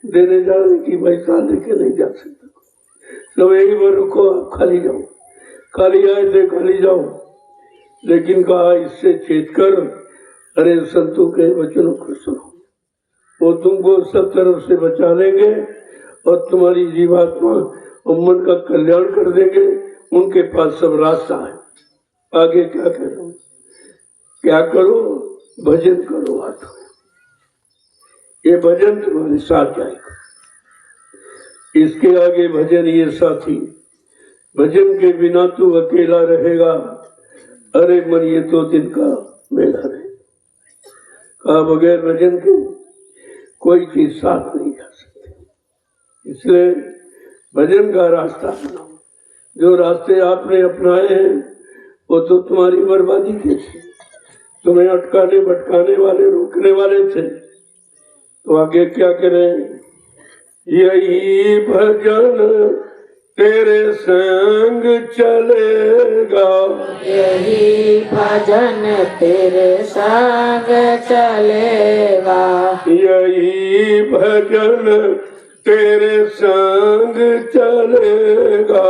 देने जा रहे कि भाई साथ लेके नहीं जा सकता, सब यही पर रुको, आप खाली जाओ, खाली आए थे खाली जाओ। लेकिन कहा इससे चेत कर, अरे संतों के वचनों को सुनो, वो तुमको सब तरफ से बचा लेंगे और तुम्हारी जीवात्मा और मन का कल्याण कर देंगे। उनके पास सब रास्ता है। आगे क्या करो, क्या करो, भजन करो आठों, ये भजन तुम्हारे साथ जाएगा। इसके आगे भजन ये साथी, भजन के बिना तू अकेला रहेगा, अरे मन ये तो दिन का मेला रहे। कहा बगैर भजन के कोई चीज साथ नहीं जा सकती, इसलिए भजन का रास्ता बनाओ। जो रास्ते आपने अपनाए हैं वो तो तुम्हारी बर्बादी के थे, तुम्हें अटकाने भटकाने वाले, रोकने वाले थे। तो आगे क्या करें, यही भजन तेरे संग चलेगा, यही भजन तेरे संग चलेगा, यही भजन तेरे संग चलेगा,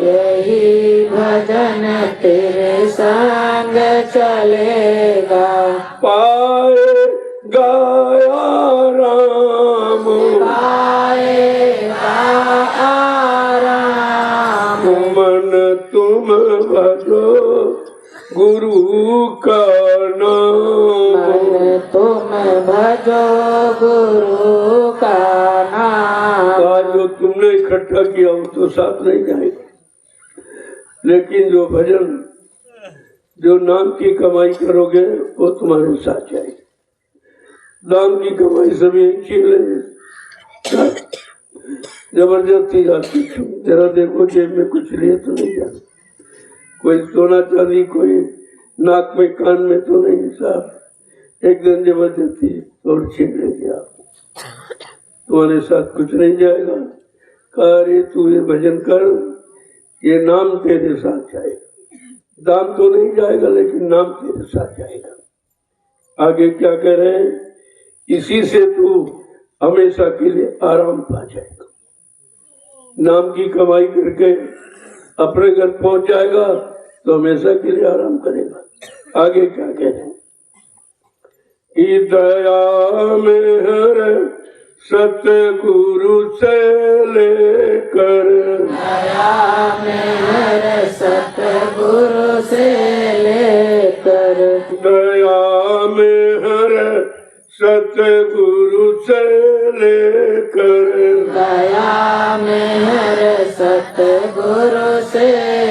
यही भजन तेरे संग चलेगा, पाएगा राम, पाएगा आराम, मन तुम भजो गुरु का नाम, मन तुम भजो गुरु का नाम। आज जो तुमने इकट्ठा किया वो तो साथ नहीं जाएगा, लेकिन जो भजन, जो नाम की कमाई करोगे वो तुम्हारे साथ जाएगी। नाम की कमाई सभी छीन लेंगे, जबरदस्ती जाती, जरा देखो जेब में कुछ लिए तो नहीं जाते, कोई सोना चांदी, कोई नाक में कान में तो नहीं, साहब एक दिन जबरदस्ती और छीन लेंगे आप, तुम्हारे साथ कुछ नहीं जाएगा। कहा रे तू ये भजन कर, ये नाम तेरे साथ जाएगा, दाम तो नहीं जाएगा लेकिन नाम तेरे साथ जाएगा। आगे क्या कह रहे हैं, इसी से तू हमेशा के लिए आराम पा जाएगा। नाम की कमाई करके अपने घर पहुंच जाएगा तो हमेशा के लिए आराम करेगा। आगे क्या कह रहे हैं, कि दया में हर सतगुरु से लेकर, दया में हर सतगुरु से लेकर, दया में हर सतगुरु से लेकर, दया में हर सतगुरु से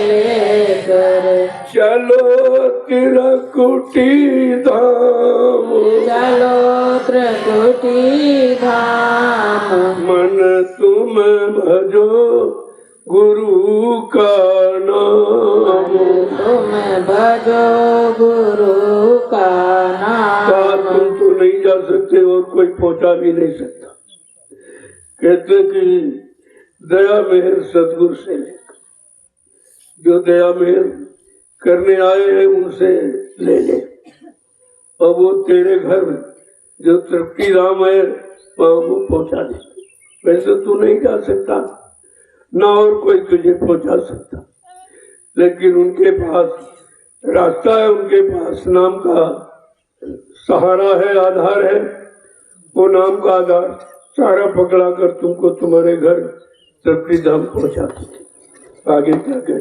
लेकर, चलो त्रिकुटी धाम, चलो त्रिकुटी धाम, मन तुम भजो गुरु का नाम, तुम भजो गुरु का नाम। तुम तो नहीं जा सकते और कोई पहुंचा भी नहीं सकता। कहते कि दया मेहर सतगुरु से लेकर, जो दया मेहर करने आए हैं उनसे ले ले, और वो तेरे घर जो तृप्ति धाम है वहाँ वो पहुँचा दे। वैसे तू नहीं जा सकता, ना और कोई तुझे पहुँचा सकता, लेकिन उनके पास रास्ता है, उनके पास नाम का सहारा है, आधार है। वो नाम का आधार सारा पकड़ा कर तुमको तुम्हारे घर तृप्ति धाम पहुँचा दे। आगे क्या कहे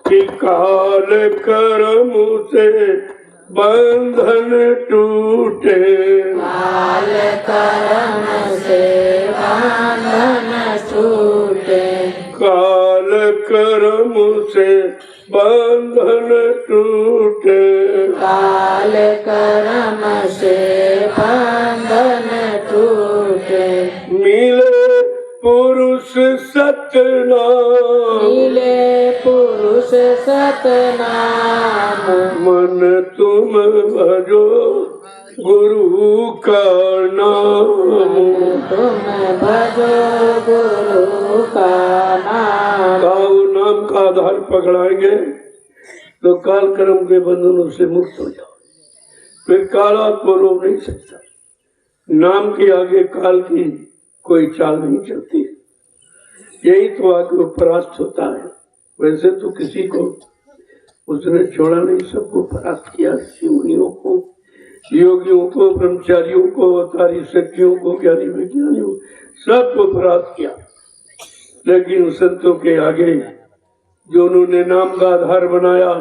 कि काल कर्म से बंधन टूटे, काल कर्म से बंधन टूटे, काल कर्म से बंधन टूटे, काल कर्म से बंधन टूटे, मिले पुरुष सतनाम, मिले पुरुष सतनाम, मन तुम भजो गुरु का नाम, तुम भजो गुरु का नाम। काऊ नाम का आधार पकड़ाएंगे तो काल कर्म के बंधनों से मुक्त हो जाओ। फिर काल आपको रोक नहीं सकता। नाम के आगे काल की कोई चाल नहीं चलती। यही तो आगे परास्त होता है। वैसे तो किसी को उसने छोड़ा नहीं, सबको परास्त किया। ऋषि मुनियों को, योगियों को, ब्रह्मचारियों को, अवतारी शक्तियों को, ज्ञानी विज्ञानियों, सबको परास्त किया। लेकिन संतों के आगे जो उन्होंने नाम का आधार बनाया,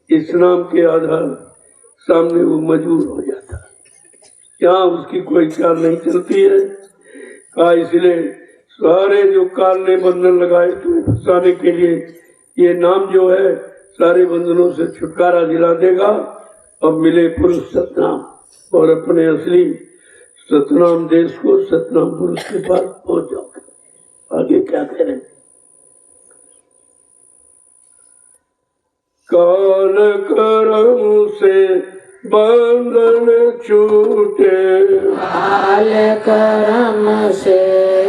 इस नाम के आधार सामने वो मजबूर हो जाता है। यहाँ उसकी कोई चाल नहीं चलती है। इसलिए सारे जो काल ने बंधन लगाए तुम्हें फंसाने के लिए, ये नाम जो है सारे बंधनों से छुटकारा दिला देगा। अब मिले पुरुष सतनाम, और अपने असली सतनाम देश को, सतनाम पुरुष के पास पहुंच जाओ। आगे क्या कह रहे हैं? काल कर्म से बंधन छूटे, काल कर्म से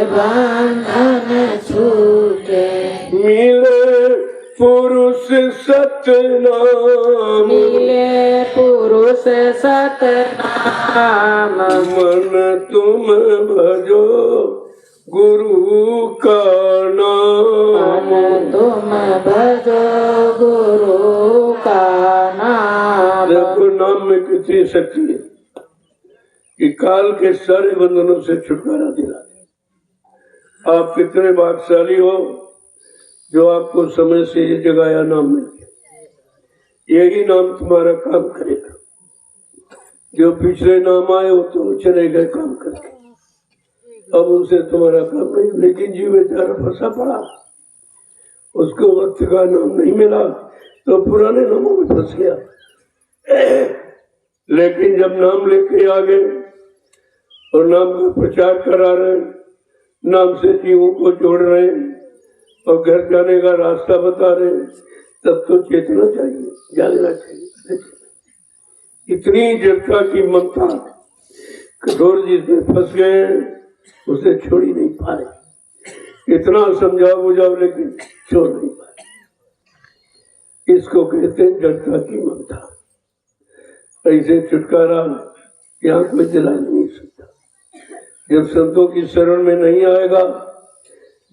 बंधन छूटे, मिले पुरुष सतनाम, मिले पुरुष सतनाम, मन तुम भजो गुरु का नाम, मन तुम भजो गुरु का नाम। देखो नाम में कितनी शक्ति है कि काल के सारे बंधनों से छुटकारा दिला दे। आप कितने भाग्यशाली हो जो आपको समय से ये जगाया नाम मिल गया। यही नाम तुम्हारा काम करेगा। जो पिछले नाम आए वो तो चले गए काम करके, अब उनसे तुम्हारा काम नहीं। लेकिन जीव बेचारा फंसा पड़ा, उसको वक्त का नाम नहीं मिला तो पुराने नामों में फंस गया। लेकिन जब नाम लेके आ गए और नाम का प्रचार करा रहे, नाम से जीवों को जोड़ रहे और घर जाने का रास्ता बता रहे, तब तो चेतना चाहिए, जागना चाहिए। इतनी जड़ता की ममता, कठोर जिसमें फंस गए उसे छोड़ ही नहीं पा रहे। इतना समझाओ बुझाओ लेकिन छोड़ नहीं पा रहे। इसको कहते हैं जड़ता की ममता। ऐसे छुटकारा यहाँ कोई दिला नहीं सकता। जब संतों की शरण में नहीं आएगा,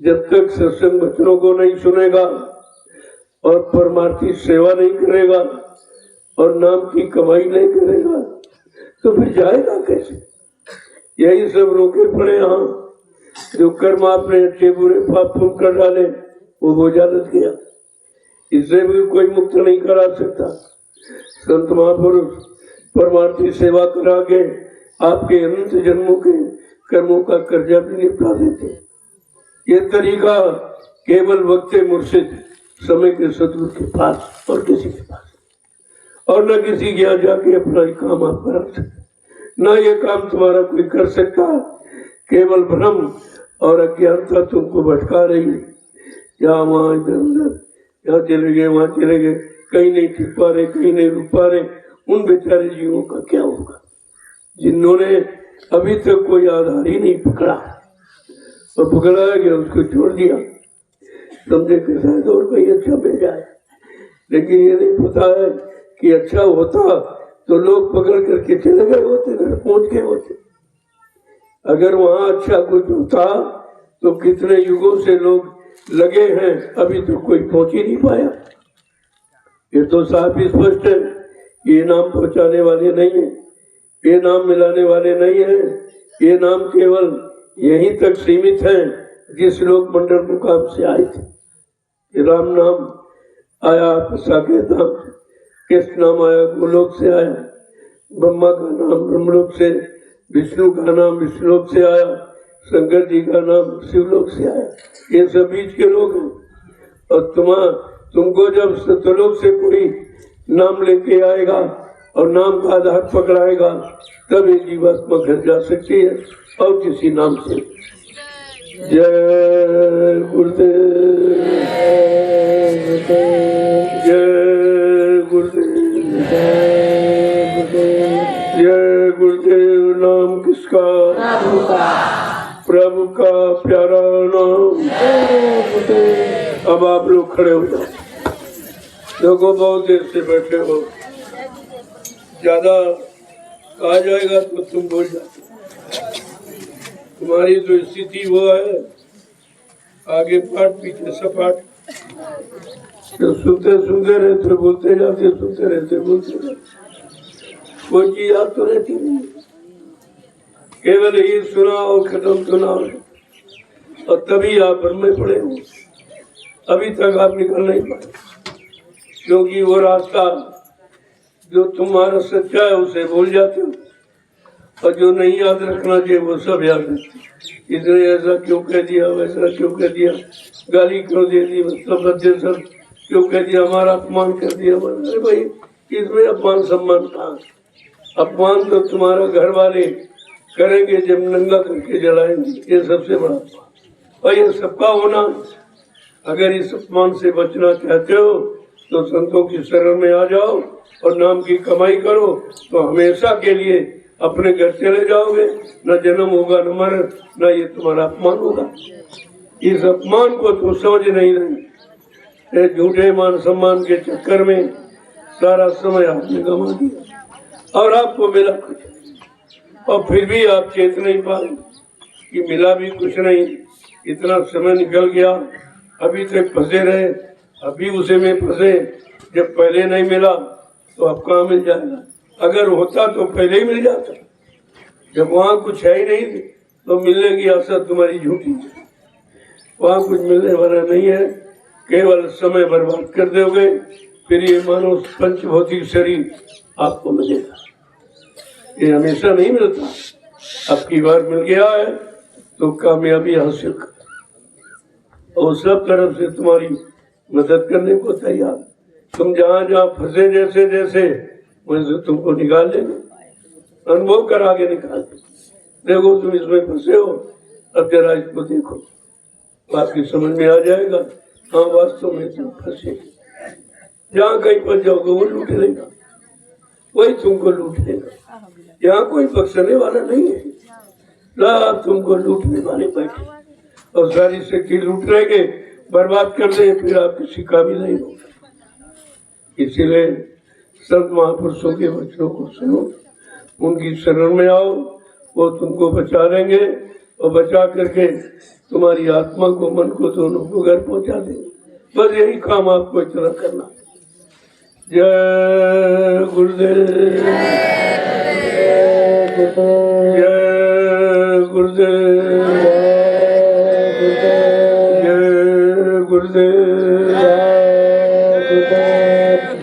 जब तक सत्संग वचनों को नहीं सुनेगा और परमार्थी सेवा नहीं करेगा और नाम की कमाई नहीं करेगा, तो फिर जाएगा कैसे? यही सब रोके पड़े। यहाँ जो कर्म आपने अच्छे बुरे पाप पुण्य कर डाले वो बोझा लग गया। इससे भी कोई मुक्त नहीं करा सकता। संत महापुरुष परमार्थी सेवा करा के आपके अनंत जन्मों के कर्मों का कर्जा भी निपटा देते। ये तरीका केवल वक्त मुर्शिद समय के सदगुरु के पास और किसी के पास, और न किसी के यहाँ जाके अपना काम आप करा सकते, न ये काम तुम्हारा कोई कर सकता। केवल भ्रम और अज्ञानता तुमको भटका रही है। यहाँ वहाँ इधर उधर, यहाँ चले गए वहाँ चले गए, कहीं नहीं टिक पा रहे, कहीं नहीं रुक पा रहे। उन बेचारे जीवों का क्या होगा जिन्होंने अभी तक कोई आधार ही नहीं पकड़ा, और पकड़ा गया उसको छोड़ दिया। समझे कि शायद और कोई अच्छा मिल जाए, लेकिन ये नहीं पता है कि अच्छा होता तो लोग पकड़ करके चले गए होते, घर पहुंच गए होते। अगर वहां अच्छा कुछ होता तो कितने युगों से लोग लगे हैं, अभी तो कोई पहुंच ही नहीं पाया। ये तो साफ ही स्पष्ट है, ये नाम पहुंचाने वाले नहीं है, ये नाम मिलाने वाले नहीं है। ये नाम केवल यहीं तक सीमित है जिस लोग मंडल मुकाम से आए थे। ये राम नाम आया साकेत नाम, कृष्ण नाम आया गोलोक से आया, ब्रह्मा का नाम ब्रह्मलोक से, विष्णु का नाम विष्णुलोक से आया, शंकर जी का नाम शिवलोक से आया। ये सब बीच के लोग हैं। और तुमको जब सतलोक से कोई नाम लेके आएगा और नाम का आधार पकड़ाएगा तब ये जीवात्मा घर जा सकती है, और किसी नाम से। जय गुरुदेव, जय गुरुदेव, जय गुरुदेव। नाम किसका? प्रभु का प्यारा नाम। अब आप लोग खड़े हो जाओ। देखो बहुत देर से बैठे हो, ज्यादा आ जाएगा तो तुम बोल जाते। तुम्हारी जो स्थिति वो है, आगे पाठ पीछे सपाट, तो सुनते रहते बोलते जाते, सुनते रहते बोलते जाते, कोई चीज याद तो रहती नहीं, केवल यही सुना और खत्म सुना, और तभी आप भ्रम में पड़े हो। अभी तक आप निकल नहीं पाए, क्योंकि वो रास्ता जो तुम्हारा सच्चा है उसे भूल जाते हो, और जो नहीं याद रखना चाहिए वो सब याद रखते। इसने ऐसा क्यों कह दिया, वैसा क्यों कह दिया, गाली क्यों दे दी, मतलब सब क्यों कह दिया, हमारा अपमान कर दिया। अरे भाई, इसमें अपमान सम्मान कहाँ? अपमान तो तुम्हारा घर वाले करेंगे जब नंगा करके जलाएंगे, ये सबसे बड़ा अपमान। और ये सबका होना, अगर इस अपमान से बचना चाहते हो तो संतों की शरण में आ जाओ और नाम की कमाई करो, तो हमेशा के लिए अपने घर चले जाओगे, न जन्म होगा न मरण, न ये तुम्हारा अपमान होगा। इस अपमान को तो समझ नहीं रहे, झूठे मान सम्मान के चक्कर में सारा समय आपने गंवा दिया और आपको मिला कुछ, और फिर भी आप चेत नहीं पाए कि मिला भी कुछ नहीं। इतना समय निकल गया, अभी तक फंसे रहे, अभी उसे में फंसे। जब पहले नहीं मिला तो अब कहाँ मिल जाएगा? अगर होता तो पहले ही मिल जाता। जब वहाँ कुछ है ही नहीं तो मिलने की आशा तुम्हारी झूठी है। वहाँ कुछ मिलने वाला नहीं है, केवल समय बर्बाद कर दोगे। फिर ये मानो पंच भौतिक शरीर आपको मिलेगा, ये हमेशा नहीं मिलता। अब की बार मिल गया है तो कामयाबी हासिल कर, और सब तरफ से तुम्हारी मदद करने को तैयार। तुम जहाँ जहाँ फंसे जैसे जैसे वैसे तुमको निकाल लेंगे, अनुभव करा के निकाल देंगे। देखो तुम इसमें फंसे हो, अब जरा इसको देखो, आपकी समझ में आ जाएगा। हाँ, वास्तव में तुम फंसे, जहाँ कहीं फंस जाओगे वो लूट लेगा, वही तुमको लूट लेगा। यहाँ कोई बख्शने वाला नहीं है, सब तुमको लूटने वाले बैठे, और सारी शक्ति लूट लेंगे, बर्बाद कर दे, फिर आप किसी का भी नहीं होगा। इसीलिए संत महापुरुषों के वचनों को सुनो, उनकी शरण में आओ, वो तुमको बचा लेंगे, और बचा करके तुम्हारी आत्मा को, मन को, दोनों को घर पहुंचा देंगे। बस यही काम आपको इतना करना। जय गुरुदेव, जय गुरुदेव, जय गुरुदेव,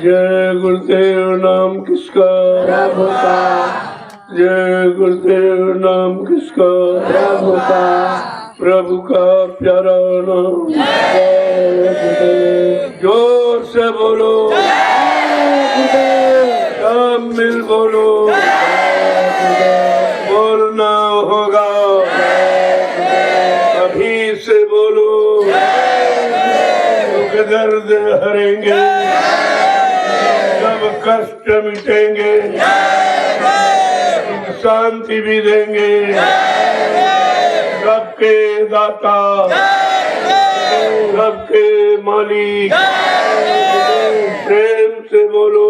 जय गुरुदेव। नाम किसका? प्रभु का। जय गुरुदेव। नाम किसका? प्रभु का। प्रभु का प्यारा नाम। जोर से बोलो, सब मिल बोलो, बोलना होगा, अभी से बोलो, दुख दर्द हरेंगे, सब कष्ट मिटेंगे, शांति भी देंगे, सबके दाता, सबके मालिक, प्रेम से बोलो।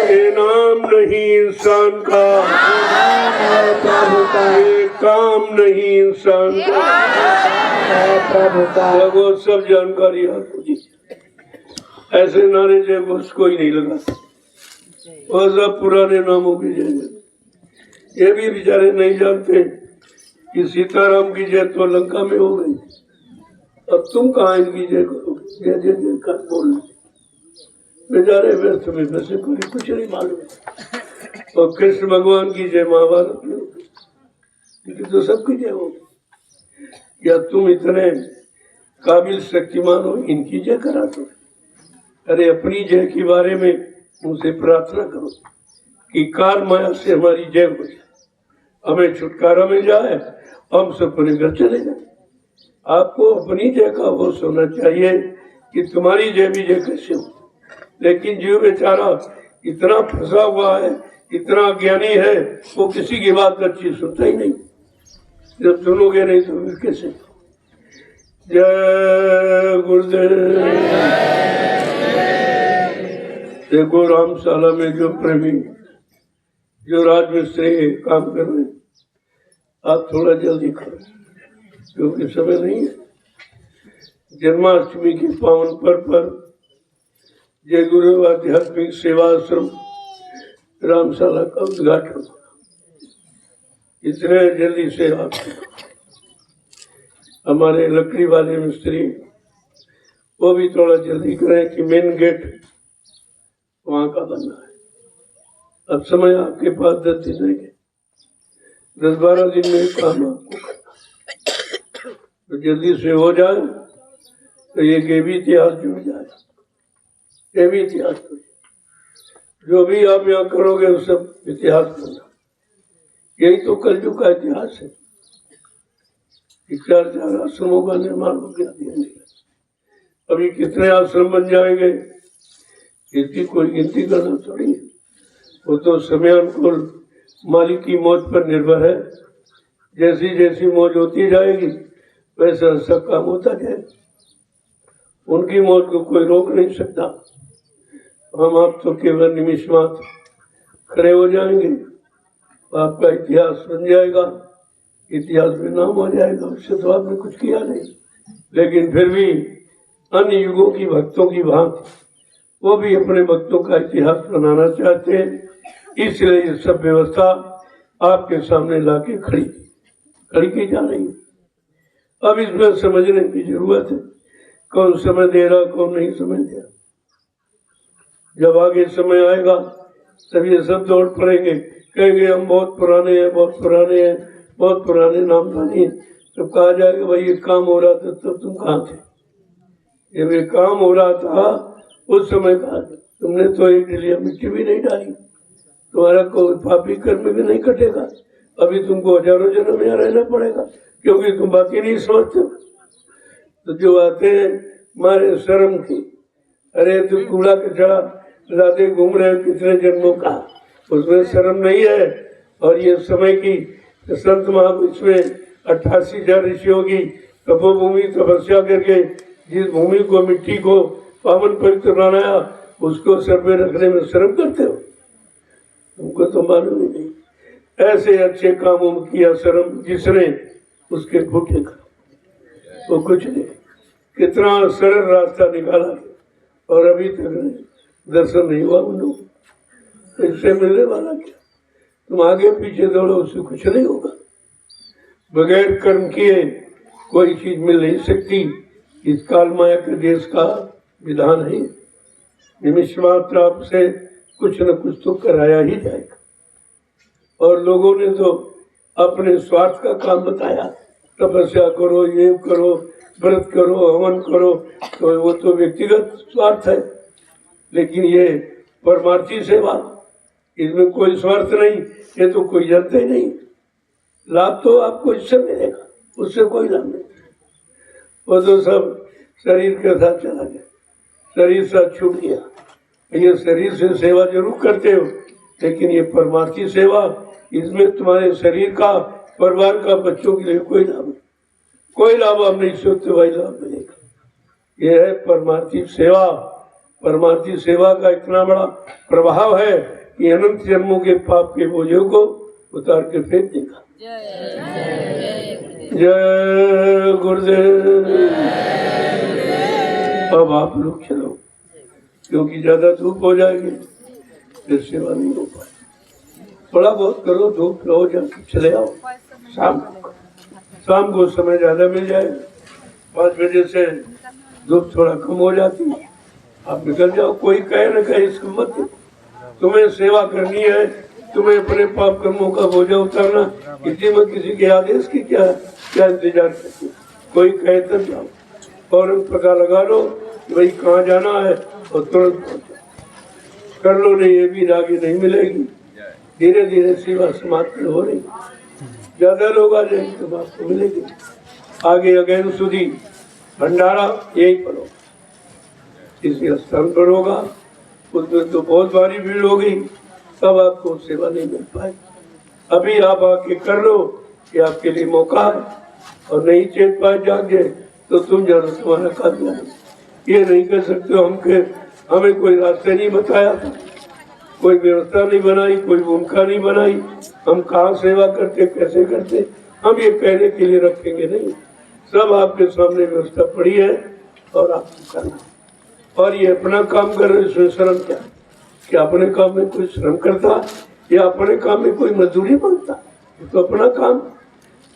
ये नाम नहीं इंसान का, प्रभु का, ये काम नहीं इंसान का। प्रभु का। लगो सब जानकारी आपको जी। ऐसे नारे जय घोष कोई नहीं लगा, और सब पुराने नामों की जय। ये भी बेचारे नहीं जानते कि सीताराम की जय तो लंका में हो गई, अब तुम कहाँ इनकी जय करोगे? जय जय जय कर बोल बेचारे व्यर्थ में, वैसे कोई कुछ नहीं मालूम। और कृष्ण भगवान की जय महाभारत में होगी, क्योंकि तो सबकी जय होगी। या तुम इतने काबिल शक्तिमान हो, इनकी जय करा दो। अरे अपनी जय के बारे में उनसे प्रार्थना करो कि काल माया से हमारी जय हो जाए, हमें छुटकारा मिल जाए, हम सब अपने घर चले जाए। आपको अपनी जय का होश होना चाहिए कि तुम्हारी जय भी जय कैसे हो। लेकिन जो बेचारा इतना फंसा हुआ है, इतना ज्ञानी है, वो किसी की बात अच्छी सुनता ही नहीं। जब सुनोगे नहीं तो फिर कैसे? जय गुरुदेव। देखो रामशाला में जो प्रेमी, जो राजमिस्त्री काम कर रहे हैं, आप थोड़ा जल्दी करो क्योंकि समय नहीं है। जन्माष्टमी के पावन पर्व पर जय गुरु आध्यात्मिक सेवा आश्रम रामशाला का उद्घाटन। इतने जल्दी से आप हमारे लकड़ी वाले मिस्त्री वो भी थोड़ा जल्दी करें कि मेन गेट वहां का बनना है। अब समय आपके पास 10 दिन रहेंगे, 10-12 दिन में काम आपको करना, तो जल्दी से हो जाए तो ये भी इतिहास जुड़ जाए। ये भी इतिहास जुड़, जो भी आप यहाँ करोगे वो सब इतिहास बनना। यही तो कलयुग का इतिहास है। 4 आश्रमों का निर्माण हो गया धीरे। अभी कितने आश्रम बन जाएंगे इसकी कोई गिनती करना थोड़ी है। वो तो समयानुकूल मालिक की मौज पर निर्भर है। जैसी जैसी मौज होती जाएगी वैसा वैसा काम होता जाएगा। उनकी मौज को कोई रोक नहीं सकता। हम आप तो केवल निमिष मात्र खड़े हो जाएंगे, आपका इतिहास बन जाएगा, इतिहास में नाम हो जाएगा। उससे तो आपने कुछ किया नहीं, लेकिन फिर भी अन्य युगों की भक्तों की भांति वो भी अपने भक्तों का इतिहास बनाना चाहते हैं। इसलिए ये सब व्यवस्था आपके सामने लाके खड़ी की जा रही है। अब इसमें समझने की जरूरत है, कौन समय दे रहा कौन नहीं समय दे रहा। जब आगे समय आएगा तब ये सब दौड़ पड़ेंगे, कहेंगे हम बहुत पुराने हैं, बहुत पुराने हैं, बहुत पुराने नामधानी हैं। तब कहा जाएगा भाई ये काम हो रहा था तब तुम कहाँ थे? जब ये काम हो रहा था उस समय कहा था, तुमने तो एक डिलिया मिट्टी भी नहीं डाली, तुम्हारा कोई पापी कर्म भी नहीं कटेगा। अभी तुमको हजारों जन्म यहाँ रहना पड़ेगा क्योंकि तुम बात ही नहीं समझते। तो जो आते हैं मारे शर्म की, अरे तुम कूड़ा कचरा लाते घूम रहे हो कितने जन्मों का, उसमें शर्म नहीं है। और ये समय की संत महापुरुष में 88,000 ऋषियों की तपोभूमि तपस्या करके जिस भूमि को मिट्टी को पावन पवित्र बनाया उसको सर पे रखने में शर्म करते हो? तुमको तो मालूम ही नहीं। ऐसे अच्छे कामों में किया शर्म जिसने, उसके फूटे कर वो कुछ नहीं। कितना सरल रास्ता निकाला और अभी तक दर्शन नहीं हुआ उन लोगों को। इससे मिलने वाला क्या? तुम आगे पीछे दौड़ो, उससे कुछ नहीं होगा। बगैर कर्म किए कोई चीज मिल नहीं सकती। इस काल माया के देश का विधान है, निमिष मात्र आपसे कुछ न कुछ तो कराया ही जाएगा। और लोगों ने तो अपने स्वार्थ का काम बताया, तपस्या करो, ये करो, व्रत करो, हवन करो, तो वो तो व्यक्तिगत स्वार्थ है। लेकिन ये परमार्थी सेवा, इसमें कोई स्वार्थ नहीं, ये तो कोई जानते ही नहीं। लाभ तो आपको इससे मिलेगा, उससे कोई लाभ नहीं। वो तो सब शरीर के साथ चला गया, शरीर साथ छूट गया। ये शरीर से सेवा जरूर करते हो, लेकिन ये परमार्थी सेवा, इसमें तुम्हारे शरीर का, परिवार का, बच्चों के लिए कोई लाभ नहीं। कोई लाभ आप नहीं सोचते भाई लाभ मिलेगा। ये है परमार्थी सेवा। परमार्थी सेवा का इतना बड़ा प्रभाव है कि अनंत जन्मों के पाप के बोझों को उतार के फेंक देगा। जय गुरुदेव। अब आप लोग चलो, क्योंकि ज्यादा धूप हो जाएगी फिर सेवा नहीं हो पाए। थोड़ा बहुत करो, धूप लो, जाके चले आओ। शाम को समय ज्यादा मिल जाएगा, 5 बजे से धूप थोड़ा कम हो जाती है, आप निकल जाओ। कोई कहे न कहे इसको मत। तुम्हें सेवा करनी है, तुम्हें अपने पाप कर्मों का बोझा उतारना, किसी में किसी के आदेश की क्या इंतजार करती। कोई कहे तब जाओ, फौरन पता लगा लो कि भाई कहाँ जाना है और तुरंत पहुंचो। कर लो, नहीं ये भी आगे नहीं मिलेगी। धीरे धीरे सेवा समाप्त हो रही, ज्यादा लोग आ जाएंगे तो आपको मिलेगी। आगे अगेन सुधी भंडारा यही पर होगा, किसी स्थान पर होगा, उसमें तो बहुत भारी भीड़ होगी, तब आपको सेवा नहीं मिल पाएगी। अभी आप आके कर लो, ये आपके लिए मौका है। और नहीं चेत पाए जागे तो तुम जानो तुम्हारा काम जानो। ये नहीं कर सकते हम के हमें कोई रास्ते नहीं बताया था, कोई व्यवस्था नहीं बनाई, कोई भूमिका नहीं बनाई, हम कहाँ सेवा करते कैसे करते, हम ये कहने के लिए रखेंगे नहीं। सब आपके सामने व्यवस्था पड़ी है और आपको करना। और ये अपना काम कर रहे, इसमें शर्म क्या? कि अपने काम में कोई श्रम करता या अपने काम में कोई मजदूरी मांगता? तो अपना काम,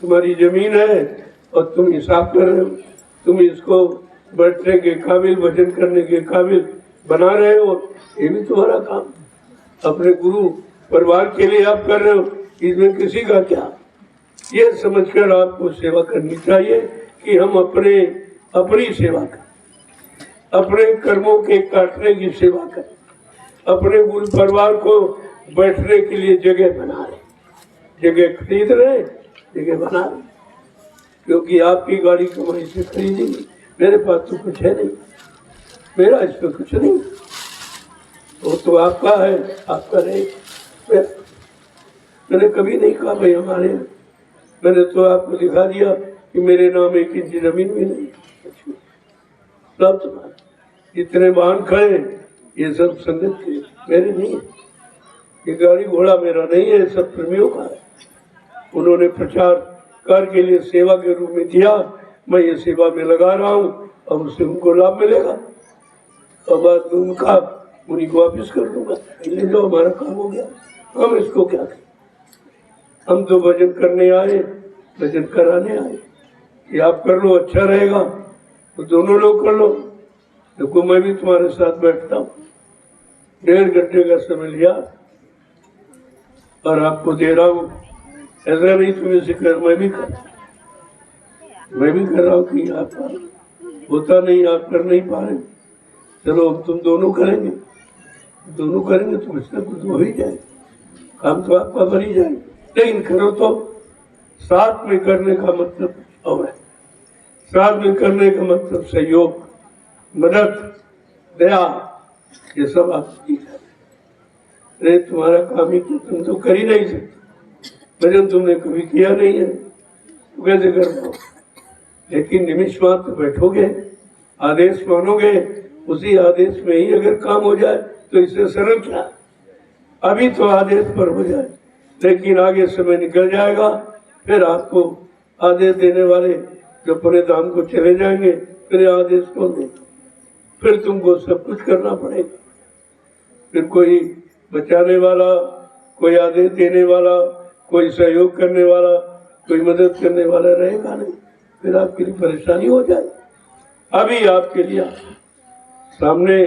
तुम्हारी जमीन है और तुम हिसाब कर रहे हो, तुम इसको बैठने के काबिल, भजन करने के काबिल बना रहे हो, ये भी तुम्हारा काम। अपने गुरु परिवार के लिए आप कर रहे हो, इसमें किसी का क्या? ये समझकर आपको सेवा करनी चाहिए कि हम अपनी सेवा करें, अपने कर्मों के काटने की सेवा करें, अपने गुरु परिवार को बैठने के लिए जगह बना रहे, जगह खरीद रहे, जगह बना रहे। क्योंकि आपकी गाड़ी कमाई से खरीदेंगे, मेरे पास तो कुछ है नहीं, मेरा इसमें कुछ नहीं, वो तो आपका है, आपका नहीं। मैंने कभी नहीं कहा भाई हमारे, मैंने तो आपको दिखा दिया कि मेरे नाम 1 इंच जमीन भी नहीं, सब तुम्हारा। जितने वाहन खड़े ये सब संगत के, मेरे नहीं है। ये गाड़ी घोड़ा मेरा नहीं है, सब प्रेमियों का है। उन्होंने प्रचार कर के लिए सेवा के रूप में दिया, मैं ये सेवा में लगा रहा हूँ और उससे उनको लाभ मिलेगा और बाद में उनका उन्हीं को वापिस कर दूंगा। ले लो, हमारा काम हो गया, हम इसको क्या करें? हम तो भजन करने आए, भजन कराने आए। कि आप कर लो अच्छा रहेगा तो दोनों लोग कर लो। देखो मैं भी तुम्हारे साथ बैठता हूँ, 1.5 घंटे का समय लिया और आपको दे रहा हूँ। ऐसा नहीं तुम्हें सिखा, मैं भी कर रहा हूँ कि आप होता नहीं, आप कर नहीं पा रहे, चलो तुम दोनों करेंगे तो इससे कुछ हो ही जाए, काम तो आपका बन ही जाए। लेकिन करो तो साथ में करने का मतलब और है, साथ में करने का मतलब सहयोग, मदद, दया, ये सब आपकी है। अरे तुम्हारा काम ही क्या, तुम तो कर ही नहीं सकते, भजन तुमने कभी किया नहीं है तो कैसे कर पाओ? लेकिन निमिष मात्र बैठोगे, आदेश मानोगे, उसी आदेश में ही अगर काम हो जाए तो इससे सरल क्या? अभी तो आदेश पर हो जाए, लेकिन आगे समय निकल जाएगा, फिर आपको आदेश देने वाले जो अपने धाम को चले जाएंगे, फिर आदेश कौन देगा? फिर तुमको सब कुछ करना पड़ेगा। फिर कोई बचाने वाला, कोई आदेश देने वाला, कोई सहयोग करने वाला, कोई मदद करने वाला रहेगा नहीं, फिर आपके लिए परेशानी हो जाए। अभी आपके लिए सामने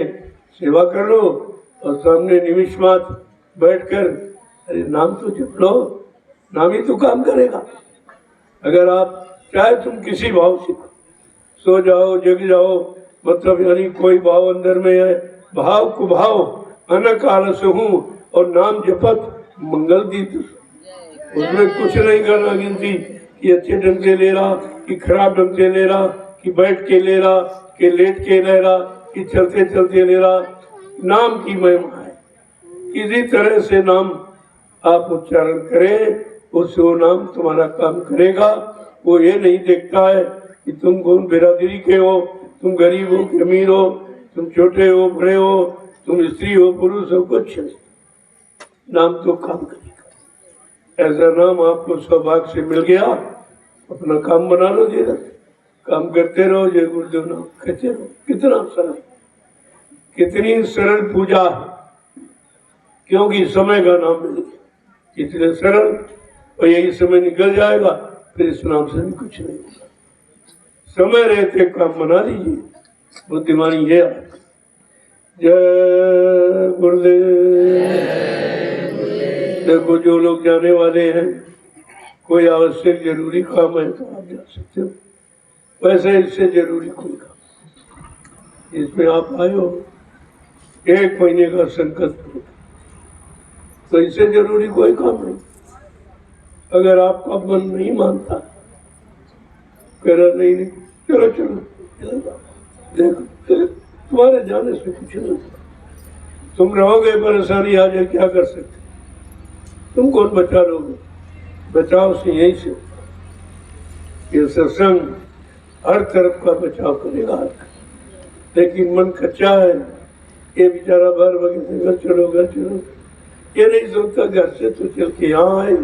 सेवा कर लो और सामने निमिष मात्र बैठकर अरे नाम तो जप लो, नाम ही तो काम करेगा। अगर आप चाहे तुम किसी भाव से सो जाओ, जग जाओ, मतलब यानी कोई भाव अंदर में है, भाव कुभाव अनक आलस हूँ और नाम जपत मंगल दीप, उसमें कुछ नहीं करना गिनती कि अच्छे ढंग से ले रहा कि खराब ढंग से ले रहा, कि बैठ के ले रहा कि लेट के ले रहा, कि चलते चलते ले रहा। नाम की महिमा है, किसी तरह से नाम आप उच्चारण करें, उससे वो नाम तुम्हारा काम करेगा। वो ये नहीं देखता है कि तुम कौन बिरादरी के हो, तुम गरीब हो कि अमीर हो, तुम छोटे हो बड़े हो, तुम स्त्री हो पुरुष हो, कुछ नहीं, नाम तो काम करेगा। ऐसा नाम आपको सौभाग्य से मिल गया, अपना काम बना लो, धीरे काम करते रहो, जय गुरुदेव नाम कहते रहो। कितना सरल, कितनी सरल पूजा है, क्योंकि समय का नाम मिल गया, इतने सरल, और यही समय निकल जाएगा, फिर इस नाम से भी कुछ नहीं होगा। समय रहते काम बना लीजिए, बुद्धिमानी है। जय गुरुदेव। देखो जो लोग जाने वाले हैं, कोई आवश्यक जरूरी काम है तो आप जा सकते हो, वैसे इससे जरूरी कोई काम इसमें आप आए हो, 1 महीने का संकल्प, तो इससे जरूरी कोई काम नहीं। अगर आपका मन नहीं मानता, कह रहा नहीं चलो चलो देखो, तुम्हारे जाने से कुछ नहीं, तुम रहोगे परेशानी आ जाए, क्या कर सकते, तुम कौन बचा लोगे, बचाव से यही से, ये सत्संग हर तरफ का बचाव करेगा। लेकिन मन कच्चा है, ये बेचारा बार बार घर चलो घर चलो, ये नहीं सोचता घर से तो चल के यहाँ आए,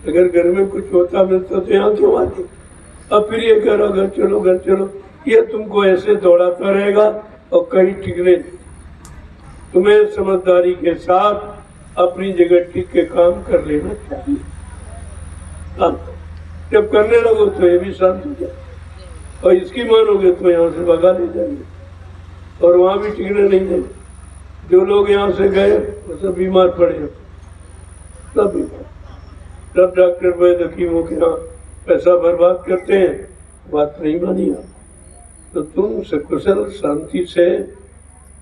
अगर घर में कुछ होता मिलता तो यहाँ क्यों आते, अब फिर ये कह रहा घर चलो घर चलो, ये तुमको ऐसे दौड़ाता रहेगा और कहीं टिकने। तुम्हें समझदारी के साथ अपनी जगह टिक के काम कर लेना चाहिए। जब करने लगो तो ये भी शांत हो जाए, और इसकी मानोगे तो यहाँ से भगा ले जाएंगे, और वहाँ भी टिकने नहीं देंगे। जो लोग यहाँ से गए वो सब बीमार पड़े, सब बीमार, सब डॉक्टर वैद्य हकीमों के यहाँ पैसा बर्बाद करते हैं, बात नहीं मानी आप, तो तुम सकुशल शांति से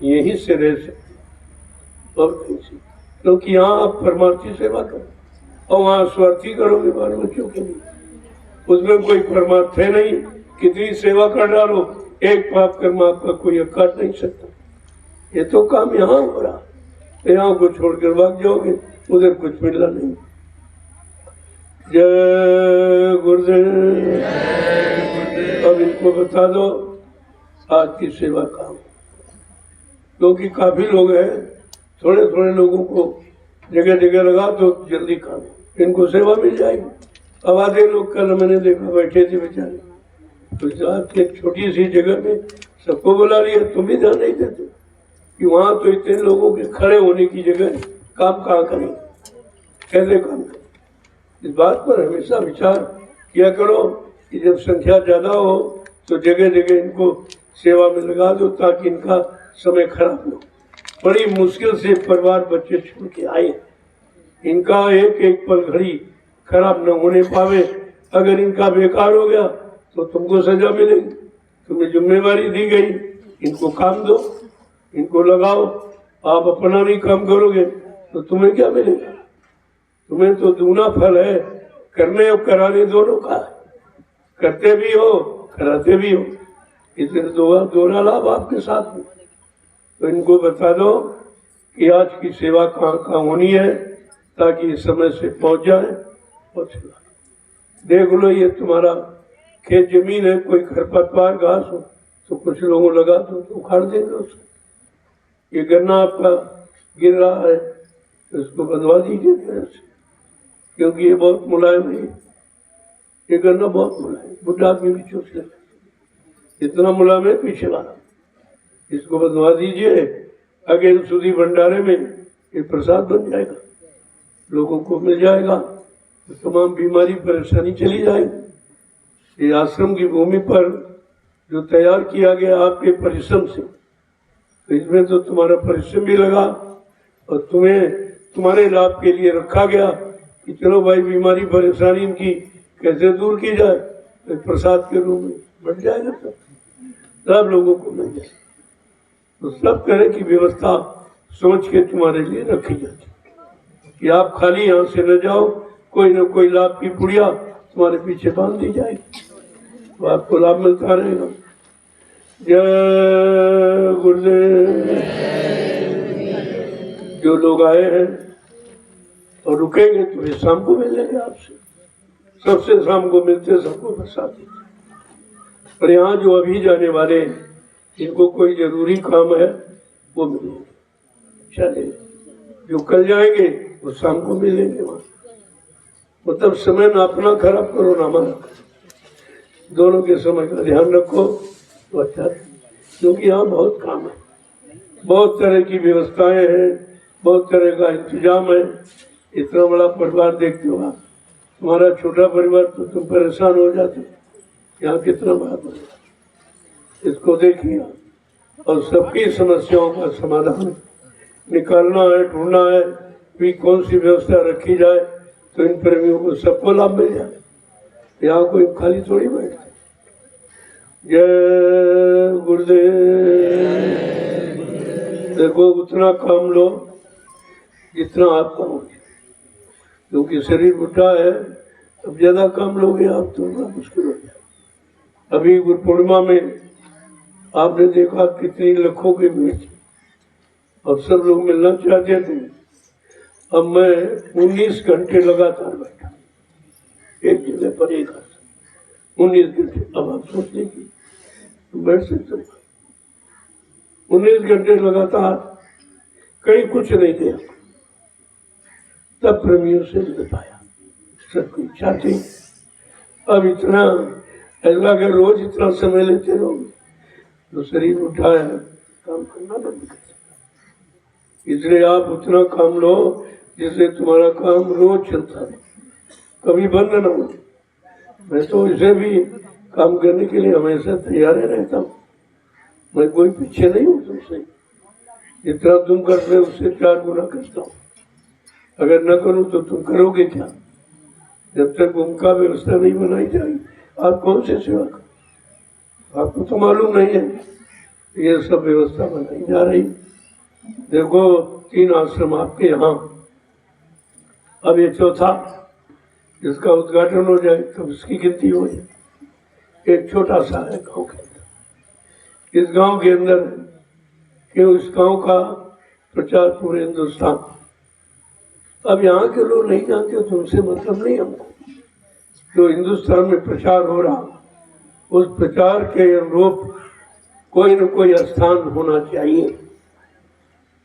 यहीं से रह सकते और कहीं से, क्योंकि यहाँ आप परमार्थी सेवा करो और वहाँ स्वार्थी करोगे बाल बच्चों के लिए, उसमें कोई परमार्थ है नहीं। कितनी सेवा कर डालो, एक पाप कर्म आपका कोई काट नहीं सकता। ये तो काम यहाँ हो रहा, यहाँ को छोड़कर भाग जाओगे, उधर कुछ मिलना नहीं। जय गुरुदेव। अब इनको बता दो आज की सेवा काम, क्योंकि काफी लोग हैं, थोड़े थोड़े लोगों को जगह जगह लगा तो जल्दी काम, इनको सेवा मिल जाएगी। अब आधे लोग कल मैंने देखा बैठे थे बेचारे, तो एक छोटी सी जगह में सबको बुला लिया, तुम भी ध्यान नहीं देते कि वहां तो इतने लोगों के खड़े होने की जगह काम कहाँ करें, कैसे काम करें। इस बात पर हमेशा विचार किया करो कि जब संख्या ज्यादा हो तो जगह जगह इनको सेवा में लगा दो, ताकि इनका समय खराब हो। बड़ी मुश्किल से परिवार बच्चे छोड़ के आए, इनका एक एक पल घड़ी खराब न होने पावे। अगर इनका बेकार हो गया तो तुमको सजा मिलेगी। तुम्हें जिम्मेवारी दी गई, इनको काम दो, इनको लगाओ। आप अपना नहीं काम करोगे तो तुम्हें क्या मिलेगा? तुम्हें तो दूना फल है, करने और कराने दोनों का। करते भी हो, कराते भी हो, इसलिए दोनों लाभ आपके साथ में। तो इनको बता दो कि आज की सेवा कहाँ कहाँ होनी है, ताकि इस समय से पहुंच जाए। देख लो, ये तुम्हारा खेत जमीन है, कोई खरपतवार घास हो तो कुछ लोगों लगा दो तो उखाड़ देंगे उसको। ये गन्ना आपका गिर रहा है, इसको बंधवा दीजिए तरह से, क्योंकि ये बहुत मुलायम है। ये गन्ना बहुत मुलायम, बुढ़ा आदमी भी चूस लेगा, इतना मुलायम है पीछे वाला। इसको बंधवा दीजिए, अगेन सुधी भंडारे में ये प्रसाद बन जाएगा, लोगों को मिल जाएगा, तो तमाम बीमारी परेशानी चली जाएगी। ये आश्रम की भूमि पर जो तैयार किया गया आपके परिश्रम से, तो इसमें तो तुम्हारा परिश्रम भी लगा और तुम्हें तुम्हारे लाभ के लिए रखा गया कि चलो भाई बीमारी परेशानी इनकी कैसे दूर की जाए, तो प्रसाद के रूप में बढ़ जाएगा, सब लोगों को मिल जाए। तो सब तरह की व्यवस्था सोच के तुम्हारे लिए रखी जाती कि आप खाली यहाँ से न जाओ, कोई न कोई लाभ की पुड़िया तुम्हारे पीछे बांध दी जाएगी, तो आपको लाभ मिलता रहेगा। जय गुरुदेव। जो लोग आए हैं और रुकेंगे तो वे शाम को मिल लेंगे आपसे, सबसे शाम को मिलते सबको प्रसाद दीजिए। और यहाँ जो अभी जाने वाले जिनको कोई जरूरी काम है वो मिलेंगे, चले जो कल जाएंगे वो शाम को मिलेंगे वहाँ। मतलब समय ना अपना खराब करो ना हमारा, दोनों के समय का ध्यान रखो तो अच्छा है। क्योंकि यहाँ बहुत काम है, बहुत तरह की व्यवस्थाएं हैं, बहुत तरह का इंतजाम है। इतना बड़ा परिवार देखते हो आप, तुम्हारा छोटा परिवार तो तुम परेशान हो जाते हो, यहाँ कितना बड़ा परिवार, इसको देखिए। और सबकी समस्याओं का समाधान निकालना है, ढूंढना है कि कौन सी व्यवस्था रखी जाए तो इन प्रेमियों को सबको लाभ मिल जाए। यहाँ कोई खाली थोड़ी बैठे। जय गुरुदेव। देखो उतना काम लो जितना आपका हो, क्योंकि शरीर उठा है, अब ज्यादा काम लोगे आप तो मुश्किल हो जाए। अभी गुरु पूर्णिमा में आपने देखा कितनी लाखों की भीड़ थी और सब लोग मिलना चाहते थे। अब मैं 19 घंटे लगातार बैठा एक जगह पर, एक हाथ 19 घंटे। अब आप सोच लीजिए बैठ सकते हो 19 घंटे लगातार, कहीं कुछ नहीं किया, तब प्रेमियों से मिल पाया। सबकी इच्छा थी। अब इतना ऐसा कि रोज इतना समय लेते रहोगे तो शरीर उठा है, काम करना बंद कर सकता। इसलिए आप उतना काम लो जिससे तुम्हारा काम रोज चलता रहे, कभी बंद ना हो। मैं तो इसे भी काम करने के लिए हमेशा तैयार रहता हूँ। मैं कोई पीछे नहीं हूँ तुमसे, जितना तुम करते हो उससे 4 गुना करता हूँ। अगर न करूँ तो तुम करोगे क्या? जब तक उनका व्यवस्था नहीं बनाई जाएगी आप कौन से सेवा करो? आपको तो मालूम नहीं है ये सब व्यवस्था बनाई जा रही। देखो 3 आश्रम आपके यहाँ, अब ये चौथा जिसका उद्घाटन हो जाए तब इसकी गिनती हो जाए। एक छोटा सा है गाँव के अंदर, इस गांव के अंदर क्यों इस गांव का प्रचार पूरे हिंदुस्तान। अब यहाँ के लोग नहीं जानते तो उनसे मतलब नहीं हमको। जो हिंदुस्तान में प्रचार हो रहा उस प्रचार के अनुरूप कोई न कोई स्थान होना चाहिए।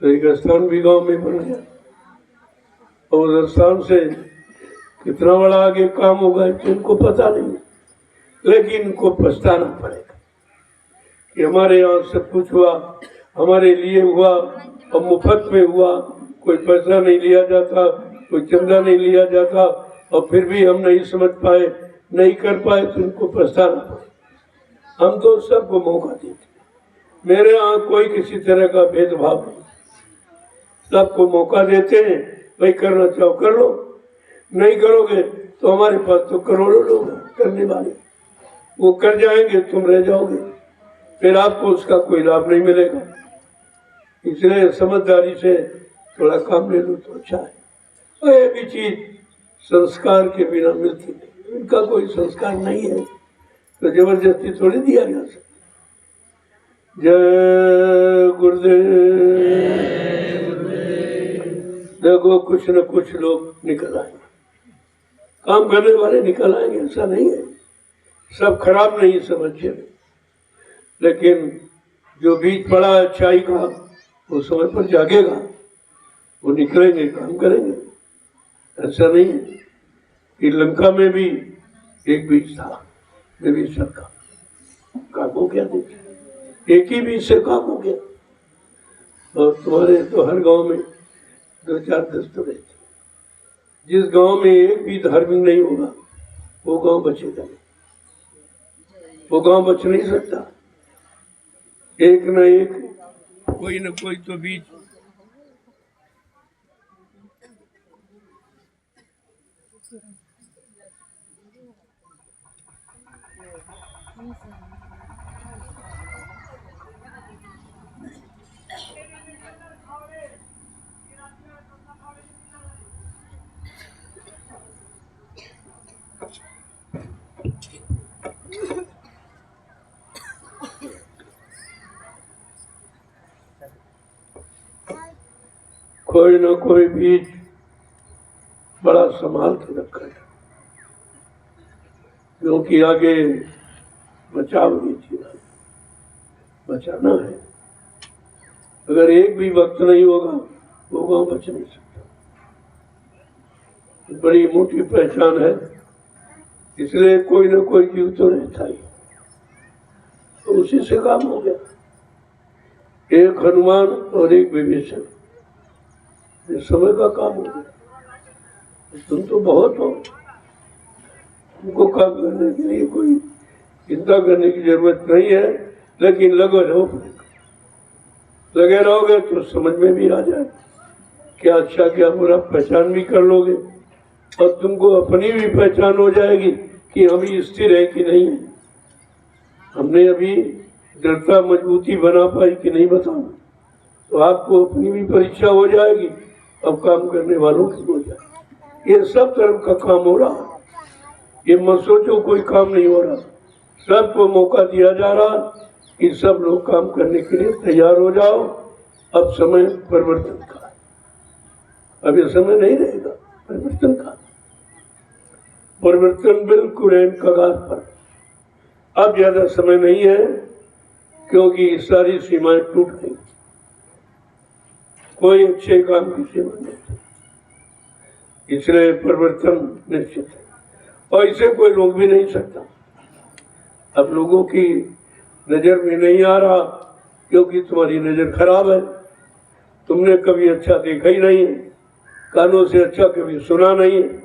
तो एक स्थान भी गांव में बन गया और उस स्थान से कितना बड़ा आगे काम होगा तो इनको पता नहीं, लेकिन इनको पछताना पड़ेगा कि हमारे यहाँ सब कुछ हुआ, हमारे लिए हुआ और मुफ्त में हुआ, कोई पैसा नहीं लिया जाता, कोई चंदा नहीं लिया जाता, और फिर भी हम नहीं समझ पाए, नहीं कर पाए तो इनको पछताना पड़ेगा। हम तो सबको मौका देते, मेरे यहाँ कोई किसी तरह का भेदभाव नहीं, सबको मौका देते हैं। भाई करना चाहो कर लो, नहीं करोगे तो हमारे पास तो करोड़ों लोग करने वाले, वो कर जाएंगे, तुम रह जाओगे, फिर आपको उसका कोई लाभ नहीं मिलेगा। इसलिए समझदारी से थोड़ा काम ले लो तो अच्छा है। और ये भी चीज संस्कार के बिना मिलती नहीं, इनका कोई संस्कार नहीं है तो जबरदस्ती थोड़ी दिया जा सकता। जय गुरुदेव। देखो कुछ न कुछ लोग निकल आएंगे, काम करने वाले निकल आएंगे, ऐसा नहीं है। सब खराब नहीं समझिए, लेकिन जो बीज पड़ा अच्छाई का वो समय पर जागेगा, वो निकलेंगे, काम करेंगे। ऐसा नहीं है कि लंका में भी एक बीज था, विभीषण का, काम हो गया। देखिए एक ही बीज से काम हो गया। और तुम्हारे तो हर गांव में 2-4 दस्त रहते। जिस गांव में एक भी धार्मिक नहीं होगा वो गांव बचेगा नहीं, वो गांव बच नहीं सकता। एक न एक कोई न कोई तो बीज कोई न कोई बीज बड़ा संभाल के रखा है, क्योंकि आगे बचाव नहीं जीना, बचाना है। अगर एक भी वक्त नहीं होगा वो गांव बच नहीं सकता। बड़ी मोटी पहचान है, इसलिए कोई ना कोई जीव तो रहता ही, तो उसी से काम हो गया। एक हनुमान और एक विभीषण, ये समय का काम हो गया। तुम तो बहुत हो, तुमको काम करने के लिए कोई चिंता करने की जरूरत नहीं है, लेकिन लगे रहोगे तो समझ में भी आ जाए क्या अच्छा क्या बुरा, पहचान भी कर लोगे और तुमको अपनी भी पहचान हो जाएगी कि हम स्थिर है कि नहीं है, हमने अभी दृढ़ता मजबूती बना पाई कि नहीं बताऊं। तो आपको अपनी भी परीक्षा हो जाएगी, अब काम करने वालों की हो जाएगी। ये सब तरफ का काम हो रहा है, ये मत सोचो कोई काम नहीं हो रहा, सबको मौका दिया जा रहा कि सब लोग काम करने के लिए तैयार हो जाओ। अब समय परिवर्तन का, अब ये समय नहीं रहेगा परिवर्तन का, परिवर्तन बिल्कुल एंड कगार पर। अब ज्यादा समय नहीं है क्योंकि सारी सीमाएं टूट गई, कोई अच्छे काम की सीमा नहीं, इसलिए परिवर्तन निश्चित है और इसे कोई रोक भी नहीं सकता। अब लोगों की नजर में नहीं आ रहा क्योंकि तुम्हारी नजर खराब है, तुमने कभी अच्छा देखा ही नहीं है, कानों से अच्छा कभी सुना नहीं है,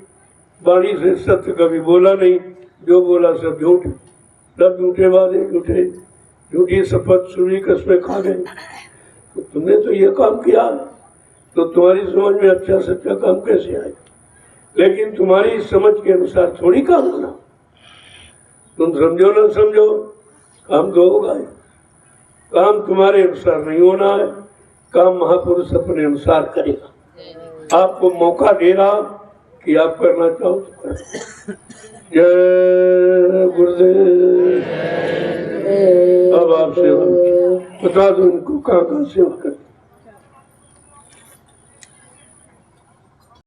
वाणी से सत्य कभी बोला नहीं, जो बोला सब झूठ, सब झूठे वादे, झूठी शपथ, सुनी कसमें खा गए। तो तुमने तो ये काम किया, तो तुम्हारी समझ में अच्छा सच्चा काम कैसे आए? लेकिन तुम्हारी समझ के अनुसार थोड़ी काम होना, तुम समझो ना समझो काम तो होगा ही। काम तुम्हारे अनुसार नहीं होना है, काम महापुरुष अपने अनुसार करेगा। आपको मौका दे रहा कि आप करना चाहो तो करो। जय गुरुदेव। अब आप सेवा बता दो उनको कहाँ सेवा करते।